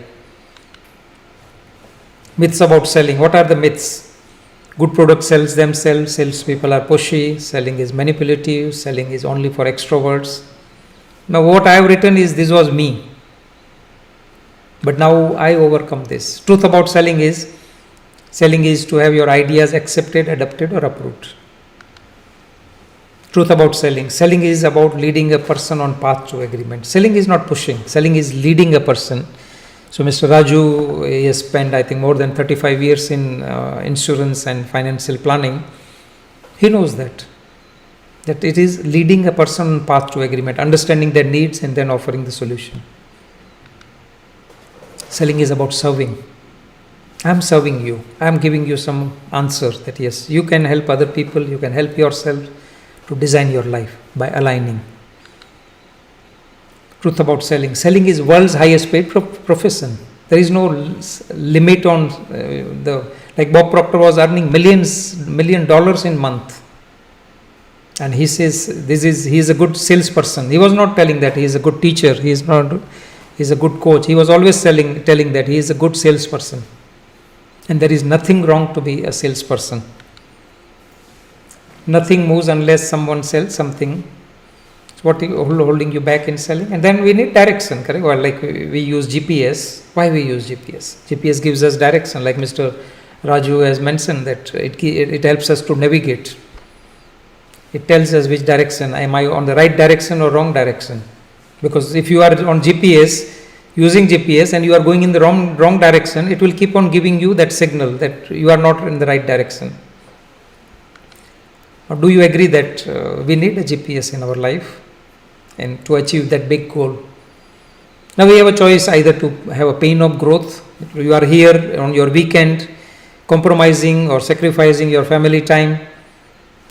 Myths about selling. What are the myths? Good product sells themselves, salespeople are pushy, selling is manipulative, selling is only for extroverts. Now what I have written is, this was me. But now I overcome this. Truth about selling is to have your ideas accepted, adopted or approved. Truth about selling. Selling is about leading a person on path to agreement. Selling is not pushing. Selling is leading a person. So Mr. Raju, he has spent, I think, more than 35 years in insurance and financial planning. He knows that it is leading a person on path to agreement, understanding their needs and then offering the solution. Selling is about serving. I am serving you. I am giving you some answer that yes, you can help other people, you can help yourself to design your life by aligning. Truth about selling. Selling is world's highest paid profession. There is no limit on like Bob Proctor was earning $1 million in month. And he says he is a good salesperson. He was not telling that he is a good teacher. He is a good coach. He was always telling that he is a good salesperson. And there is nothing wrong to be a salesperson. Nothing moves unless someone sells something. What is holding you back in selling? And then we need direction, correct? Well, like we use GPS. Why we use GPS? GPS gives us direction. Like Mr. Raju has mentioned that it helps us to navigate. It tells us which direction. Am I on the right direction or wrong direction? Because if you are on GPS, using GPS and you are going in the wrong direction, it will keep on giving you that signal that you are not in the right direction. Or do you agree that we need a GPS in our life and to achieve that big goal? Now we have a choice either to have a pain of growth. You are here on your weekend, compromising or sacrificing your family time.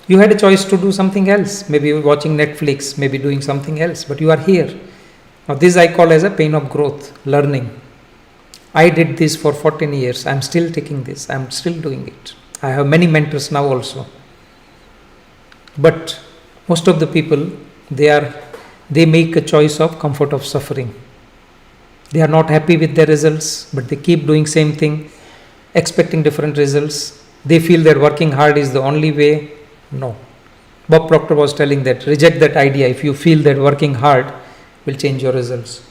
You had a choice to do something else, maybe watching Netflix, maybe doing something else, but you are here. Now this I call as a pain of growth, learning. I did this for 14 years. I'm still taking this. I'm still doing it. I have many mentors now also. But most of the people, they make a choice of comfort of suffering. They are not happy with their results, but they keep doing same thing, expecting different results. They feel that working hard is the only way. No. Bob Proctor was telling that, reject that idea if you feel that working hard will change your results.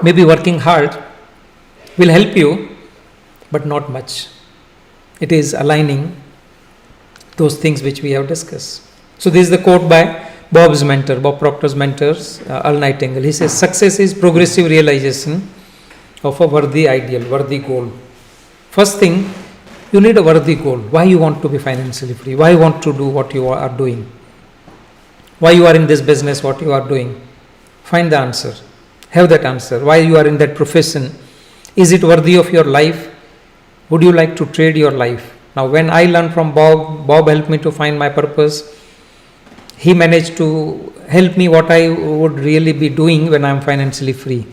Maybe working hard will help you, but not much. It is aligning those things which we have discussed. So this is the quote by Bob Proctor's mentors, Earl Nightingale. He says, success is progressive realization of a worthy ideal, worthy goal. First thing, you need a worthy goal. Why you want to be financially free? Why you want to do what you are doing? Why you are in this business, what you are doing? Find the answer. Have that answer. Why you are in that profession? Is it worthy of your life? Would you like to trade your life? Now when I learned from Bob helped me to find my purpose. He managed to help me what I would really be doing when I am financially free.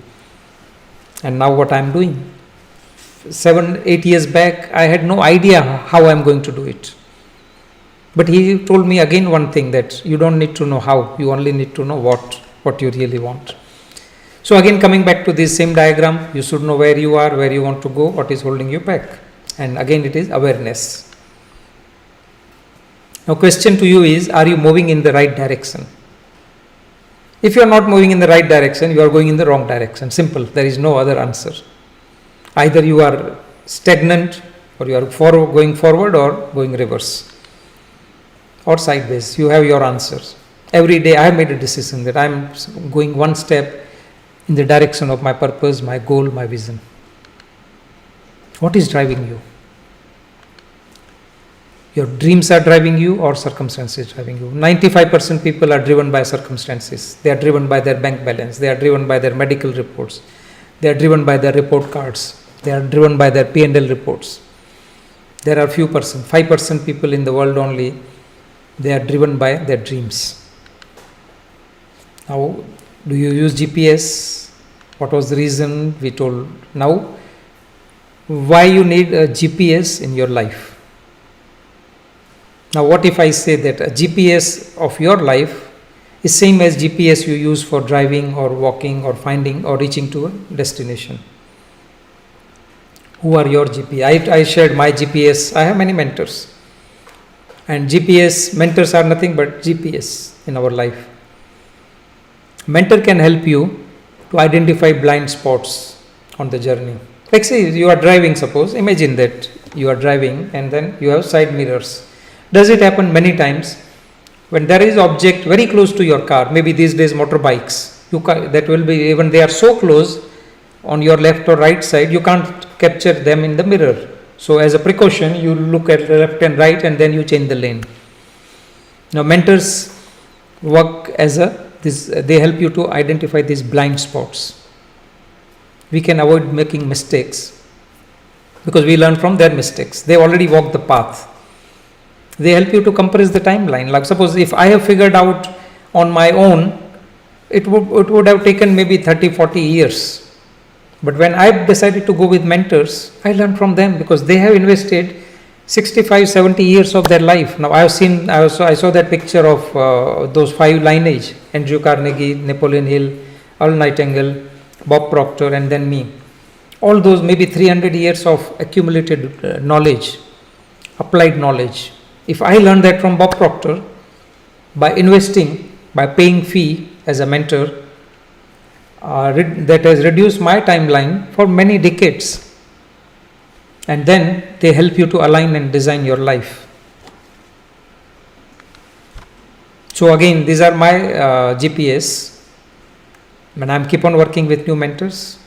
And now what I am doing. 7-8 years back, I had no idea how I am going to do it. But he told me again one thing, that you don't need to know how, you only need to know what you really want. So again, coming back to this same diagram, you should know where you are, where you want to go, what is holding you back. And again, it is awareness. Now question to you is, are you moving in the right direction? If you are not moving in the right direction, you are going in the wrong direction. Simple. There is no other answer. Either you are stagnant, or you are going forward, or going reverse, or sideways. You have your answers. Every day I have made a decision that I am going one step in the direction of my purpose, my goal, my vision. What is driving you? Your dreams are driving you, or circumstances driving you? 95% people are driven by circumstances. They are driven by their bank balance. They are driven by their medical reports. They are driven by their report cards. They are driven by their P&L reports. There are few percent, 5% people in the world only, they are driven by their dreams. Now, do you use GPS? What was the reason? We told. Now, why you need a GPS in your life? Now, what if I say that a GPS of your life is same as GPS you use for driving or walking or finding or reaching to a destination? Who are your GPS? I shared my GPS. I have many mentors. And GPS, mentors are nothing but GPS in our life. Mentor can help you to identify blind spots on the journey. Like say you are driving, suppose, imagine that you are driving and then you have side mirrors. Does it happen many times? When there is object very close to your car, maybe these days motorbikes, that will be, even they are so close on your left or right side, you can't capture them in the mirror. So as a precaution, you look at the left and right and then you change the lane. Now mentors work as they help you to identify these blind spots. We can avoid making mistakes because we learn from their mistakes. They already walked the path. They help you to compress the timeline. Like suppose if I have figured out on my own, it would have taken maybe 30-40 years. But when I decided to go with mentors, I learned from them because they have invested 65-70 years of their life. Now I saw that picture of those 5 lineage: Andrew Carnegie, Napoleon Hill, Earl Nightingale, Bob Proctor, and then me. All those maybe 300 years of accumulated knowledge, applied knowledge. If I learned that from Bob Proctor, by investing, by paying fee as a mentor, that has reduced my timeline for many decades. And then they help you to align and design your life. So again, these are my GPS. When I keep on working with new mentors.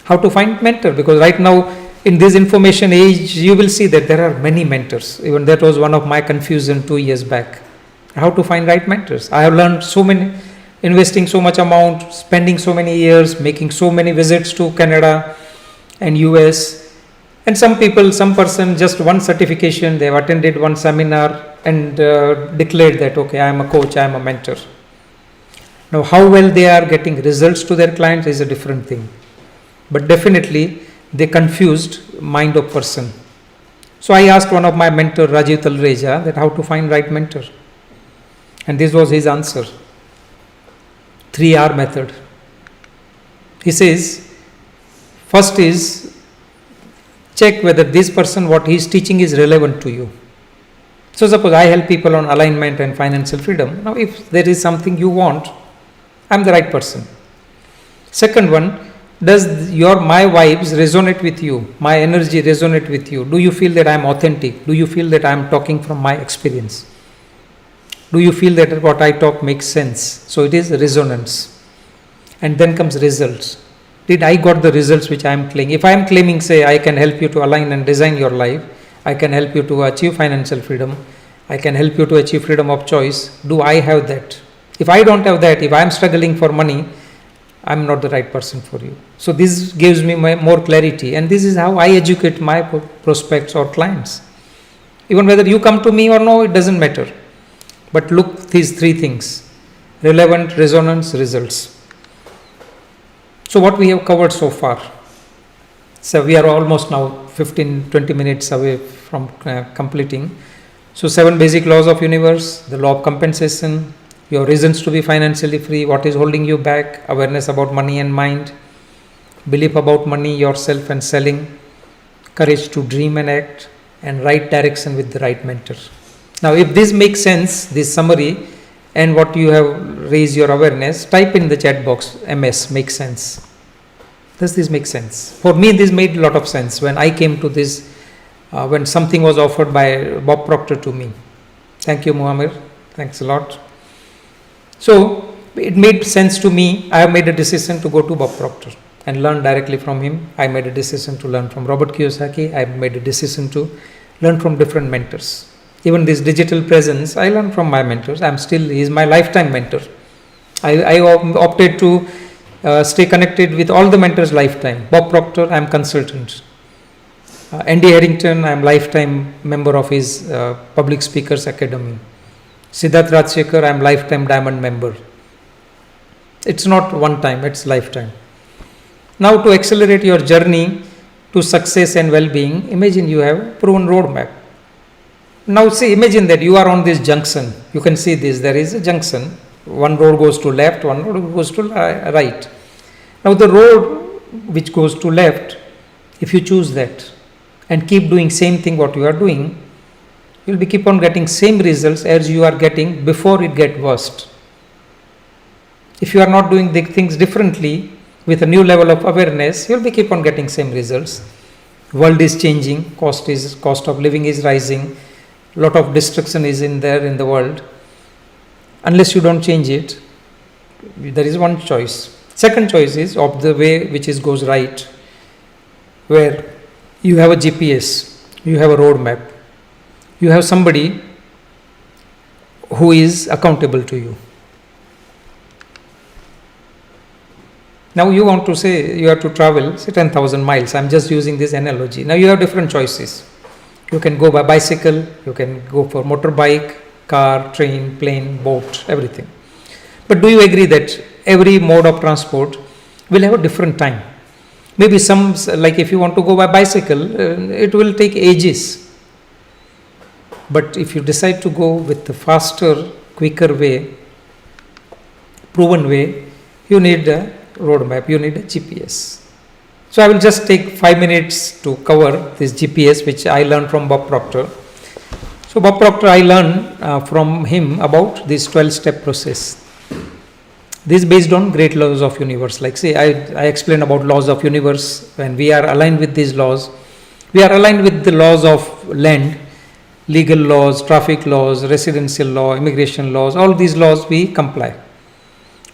How to find mentor? Because right now in this information age, you will see that there are many mentors. Even that was one of my confusion 2 years back. How to find right mentors? I have learned so many, investing so much amount, spending so many years, making so many visits to Canada and US. And some person, just one certification, they have attended one seminar and declared that, okay, I am a coach, I am a mentor. Now, how well they are getting results to their clients is a different thing. But definitely, they confused mind of person. So I asked one of my mentor, Rajiv Talreja, that how to find right mentor. And this was his answer. 3R method. He says, first is check whether this person, what he is teaching is relevant to you. So suppose I help people on alignment and financial freedom. Now if there is something you want, I am the right person. Second one, does my vibes resonate with you? My energy resonate with you? Do you feel that I am authentic? Do you feel that I am talking from my experience? Do you feel that what I talk makes sense? So it is resonance. And then comes results. Did I got the results which I am claiming? If I am claiming, say, I can help you to align and design your life, I can help you to achieve financial freedom, I can help you to achieve freedom of choice, do I have that? If I don't have that, if I am struggling for money, I am not the right person for you. So this gives me more clarity, and this is how I educate my prospects or clients. Even whether you come to me or no, it doesn't matter. But look these three things: relevant, resonance, results. So what we have covered so far. So we are almost now 15-20 minutes away from completing. So 7 basic laws of universe, the law of compensation, your reasons to be financially free, what is holding you back, awareness about money and mind, belief about money, yourself and selling, courage to dream and act, and right direction with the right mentor. Now if this makes sense, this summary and what you have raised your awareness, type in the chat box MS, makes sense. Does this make sense? For me this made a lot of sense when I came to this, when something was offered by Bob Proctor to me. Thank you, Muhammad. Thanks a lot. So it made sense to me. I have made a decision to go to Bob Proctor and learn directly from him. I made a decision to learn from Robert Kiyosaki. I made a decision to learn from different mentors. Even this digital presence, I learned from my mentors. He is my lifetime mentor. I opted to stay connected with all the mentors lifetime. Bob Proctor, I am consultant. Andy Harrington, I am lifetime member of his Public Speakers Academy. Siddharth Rajshekhar, I am lifetime diamond member. It's not one time, it's lifetime. Now to accelerate your journey to success and well-being, imagine you have a proven roadmap. Now see, imagine that you are on this junction. You can see this, there is a junction. One road goes to left, one road goes to right. Now the road which goes to left, if you choose that and keep doing same thing what you are doing, you will keep on getting same results as you are getting before it get worst. If you are not doing the things differently with a new level of awareness, you will be keep on getting same results. World is changing, cost of living is rising, lot of destruction is in the world. Unless you don't change it, there is one choice. Second choice is of the way which goes right, where you have a GPS, you have a roadmap, you have somebody who is accountable to you. Now you want to say you have to travel, say 10,000 miles. I am just using this analogy. Now you have different choices. You can go by bicycle, you can go for motorbike, car, train, plane, boat, everything. But do you agree that every mode of transport will have a different time? Maybe some, like if you want to go by bicycle, it will take ages. But if you decide to go with the faster, quicker way, proven way, you need a roadmap, you need a GPS. So I will just take 5 minutes to cover this GPS which I learned from Bob Proctor. So Bob Proctor, I learned from him about this 12-step process. This is based on great laws of universe. Like say I explained about laws of universe. When we are aligned with these laws, we are aligned with the laws of land, legal laws, traffic laws, residential law, immigration laws, all these laws we comply.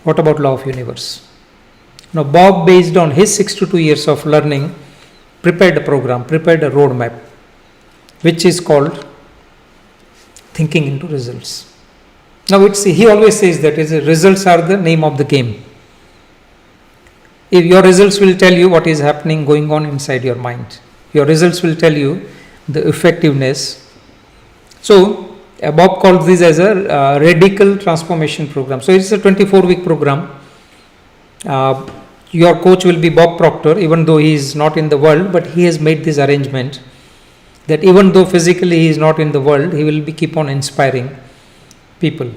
What about law of universe? Now Bob, based on his 62 years of learning, prepared a program, prepared a roadmap, which is called thinking into results. Now he always says that results are the name of the game. If your results will tell you what is happening, going on inside your mind. Your results will tell you the effectiveness. So Bob calls this as a radical transformation program. So it's a 24-week program. Your coach will be Bob Proctor, even though he is not in the world, but he has made this arrangement that even though physically he is not in the world, he will be keep on inspiring people.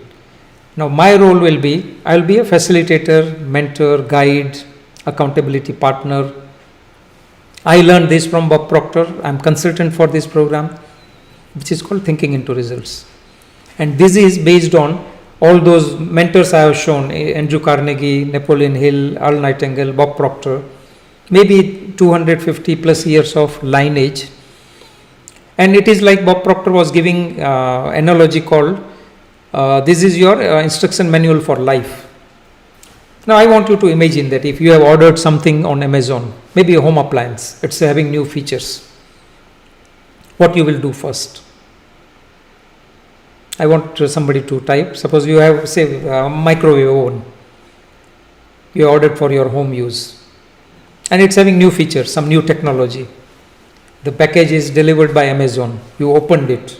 Now my role will be, I will be a facilitator, mentor, guide, accountability partner. I learned this from Bob Proctor. I am consultant for this program, which is called Thinking into Results. And this is based on all those mentors I have shown, Andrew Carnegie, Napoleon Hill, Earl Nightingale, Bob Proctor, maybe 250 plus years of lineage. And it is like Bob Proctor was giving analogy called, this is your instruction manual for life. Now I want you to imagine that if you have ordered something on Amazon, maybe a home appliance, it's having new features, what you will do first? I want somebody to type. Suppose you have, say, a microwave oven, you ordered for your home use, and it's having new features, some new technology. The package is delivered by Amazon, you opened it.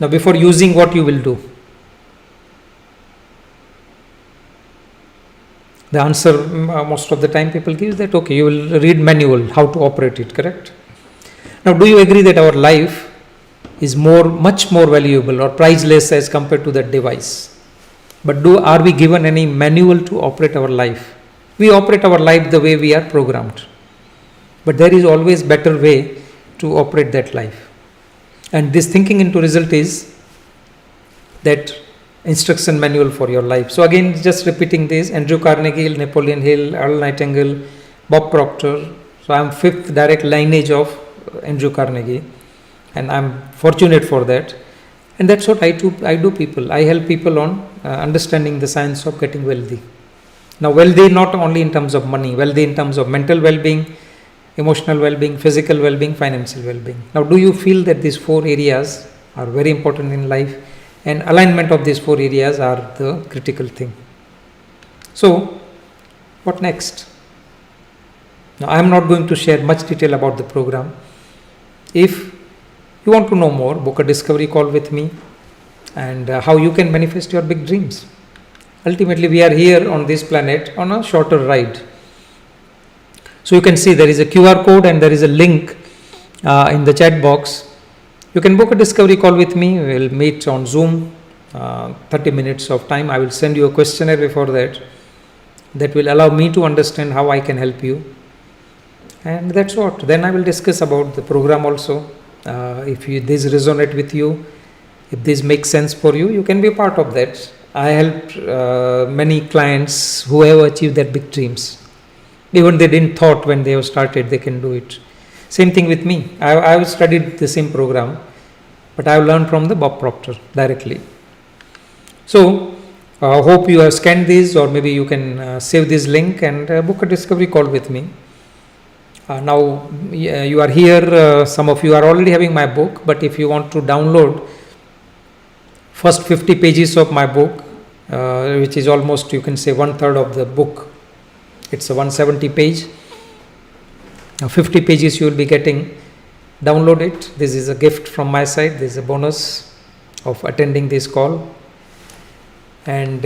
Now before using, what you will do? The answer most of the time people give is that, okay, you will read manual, how to operate it, correct? Now do you agree that our life is much more valuable or priceless as compared to that device? But are we given any manual to operate our life? We operate our life the way we are programmed. But there is always better way to operate that life. And this thinking into result is that instruction manual for your life. So again, just repeating this: Andrew Carnegie, Napoleon Hill, Earl Nightingale, Bob Proctor. So I am fifth direct lineage of Andrew Carnegie, and I am fortunate for that. And that's what I do people. I help people on understanding the science of getting wealthy. Now wealthy not only in terms of money, wealthy in terms of mental well-being, emotional well-being, physical well-being, financial well-being. Now do you feel that these four areas are very important in life? And alignment of these four areas are the critical thing. So, what next? Now, I am not going to share much detail about the program. If you want to know more, book a discovery call with me, and how you can manifest your big dreams. Ultimately, we are here on this planet on a shorter ride. So, you can see there is a QR code and there is a link in the chat box. You can book a discovery call with me. We will meet on Zoom, 30 minutes of time. I will send you a questionnaire before that will allow me to understand how I can help you. And that's what. Then I will discuss about the program also. If this resonate with you, if this makes sense for you, you can be a part of that. I helped many clients who have achieved their big dreams. Even they didn't thought when they have started they can do it. Same thing with me. I have studied the same program, but I have learned from the Bob Proctor directly. So, hope you have scanned this, or maybe you can save this link and book a discovery call with me. Now, you are here, some of you are already having my book, but if you want to download first 50 pages of my book, which is almost, you can say, 1/3 of the book. It's a 170 page. Now 50 pages you will be getting. Download it. This is a gift from my side. This is a bonus of attending this call. And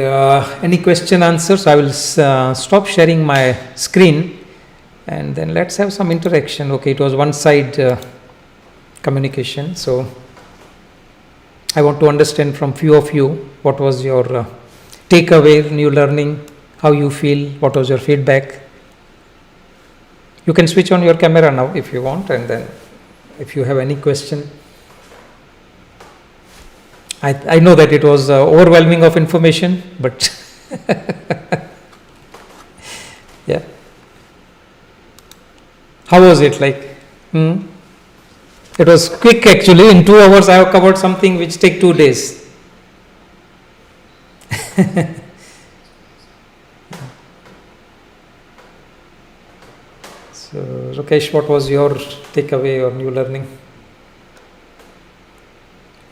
any question, answers, I will stop sharing my screen, and then let's have some interaction. Okay, it was one side communication. So I want to understand from few of you, what was your takeaway, new learning, how you feel, what was your feedback. You can switch on your camera now if you want, and then if you have any question. I know that it was overwhelming of information, but yeah. How was it like? It was quick actually. In 2 hours I have covered something which take 2 days. So Rakesh, what was your takeaway or new learning?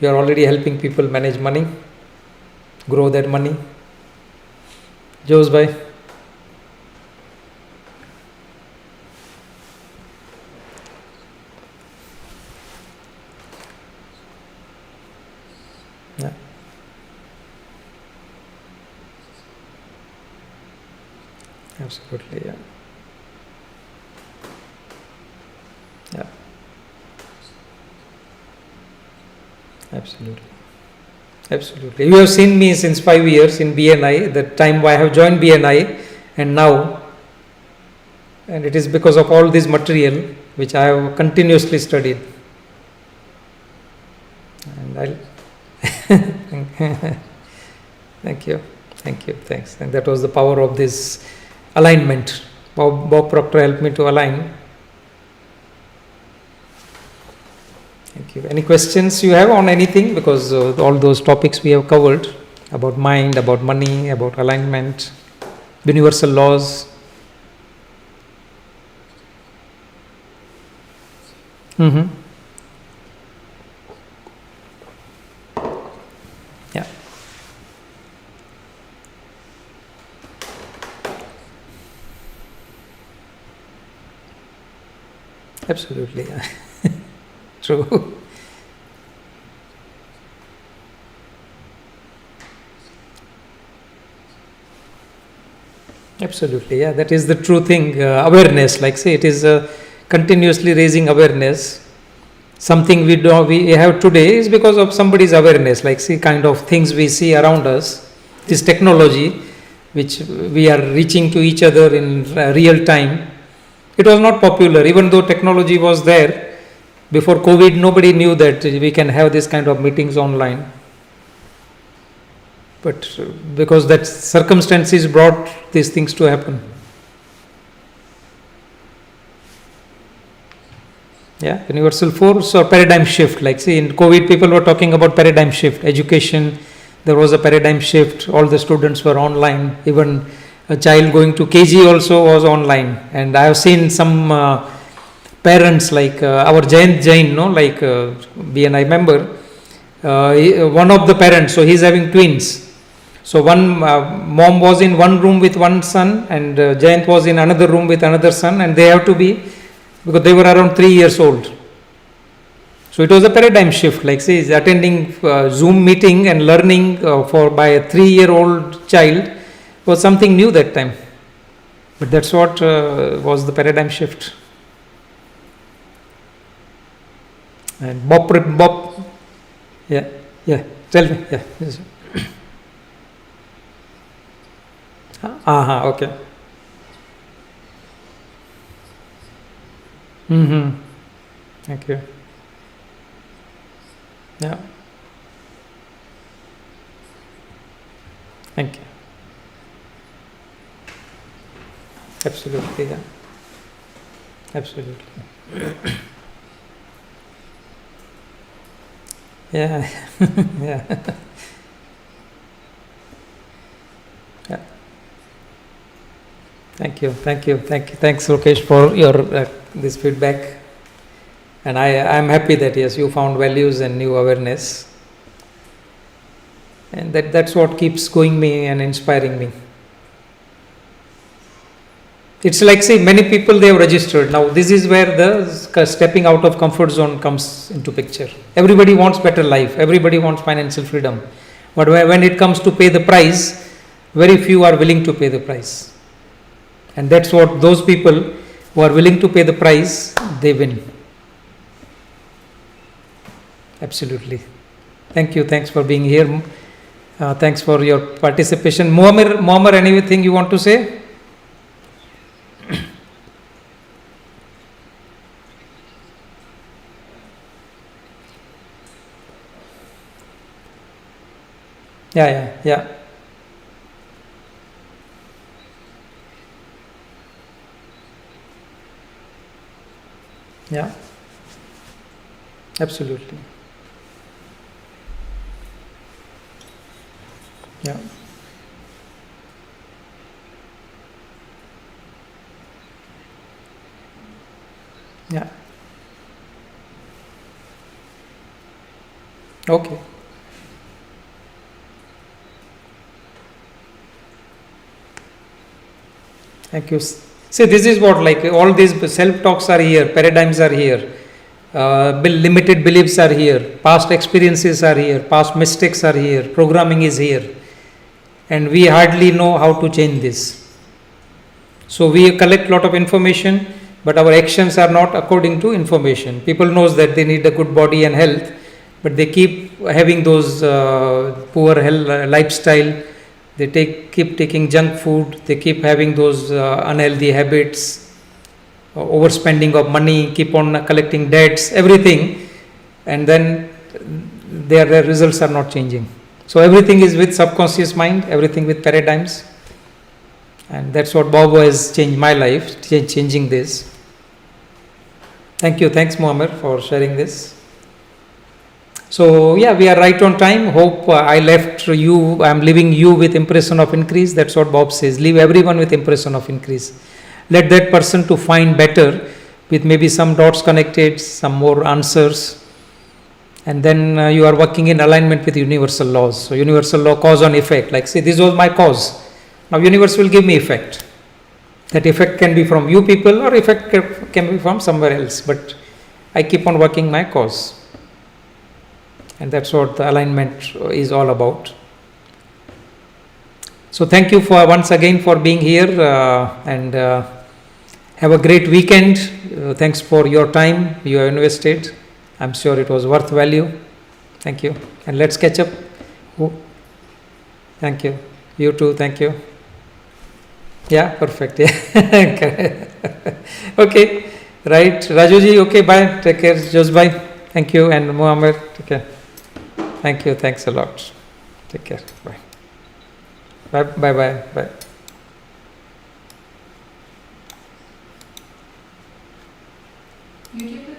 You are already helping people manage money, grow their money. Jose bhai. Yeah. Absolutely. Yeah. Yeah. Absolutely. Absolutely. You have seen me since 5 years in BNI, the time I have joined BNI, and now, and it is because of all this material which I have continuously studied. And I'll thank you, thank you, thanks. And that was the power of this alignment. Bob Proctor helped me to align. Thank you. Any questions you have on anything? Because all those topics we have covered about mind, about money, about alignment, universal laws. Mm-hmm. Yeah. Absolutely. Yeah. True. Absolutely. Yeah, that is the true thing. Awareness, like say, it is continuously raising awareness. Something we have today is because of somebody's awareness. Like see, kind of things we see around us. This technology, which we are reaching to each other in real time. It was not popular, even though technology was there. Before COVID, nobody knew that we can have this kind of meetings online. But because that circumstances brought these things to happen. Yeah, universal force or paradigm shift. Like see, in COVID, people were talking about paradigm shift. Education, there was a paradigm shift. All the students were online. Even a child going to KG also was online. And I have seen some parents like our Jain, no, like BNI member, one of the parents, so he's having twins. So one mom was in one room with one son, and Jayant was in another room with another son, and they have to be, because they were around 3 years old. So it was a paradigm shift, like say, attending Zoom meeting and learning for by a 3-year-old child was something new that time. But that's what was the paradigm shift. And Bob, yeah, tell me, yeah. Okay. Mm-hmm. Thank you. Yeah. Thank you. Absolutely, yeah. Absolutely. Yeah. Yeah. Yeah. Thank you. Thanks, Lokesh, for your this feedback. And I am happy that yes, you found values and new awareness, and that's what keeps going me and inspiring me. It's like, see, many people, they have registered. Now this is where the stepping out of comfort zone comes into picture. Everybody wants better life. Everybody wants financial freedom. But when it comes to pay the price, very few are willing to pay the price. And that's what those people who are willing to pay the price, they win. Absolutely. Thank you. Thanks for being here. Thanks for your participation. Muammar, anything you want to say? Yeah. Yeah. Absolutely. Yeah. Yeah. Okay. Thank you. See, this is what, like, all these self talks are here, paradigms are here. Limited beliefs are here, past experiences are here, past mistakes are here, programming is here, and we hardly know how to change this. So we collect lot of information, but our actions are not according to information. People knows that they need a good body and health, but they keep having those poor health, lifestyle. They keep taking junk food. They keep having those unhealthy habits, overspending of money, keep on collecting debts, everything, and then their results are not changing. So everything is with subconscious mind, everything with paradigms, and that's what Bob has changed my life, changing this. Thank you. Thanks, Muhammad, for sharing this. So, yeah, we are right on time. Hope I left you, I'm leaving you with impression of increase. That's what Bob says. Leave everyone with impression of increase. Let that person to find better with maybe some dots connected, some more answers. And then you are working in alignment with universal laws. So, universal law, cause and effect. Like, say, this was my cause. Now, universe will give me effect. That effect can be from you people or effect can be from somewhere else. But I keep on working my cause. And that's what the alignment is all about. So thank you for once again for being here and have a great weekend. Thanks for your time you have invested. I'm sure it was worth value. Thank you. And let's catch up. Thank you. You too. Thank you. Yeah, perfect. Yeah. Okay. Right. Rajuji, okay, bye. Take care. Just bye. Thank you. And Muhammad, take care. Thank you. Thanks a lot. Take care. Bye. Bye. Bye. Bye. Bye. YouTube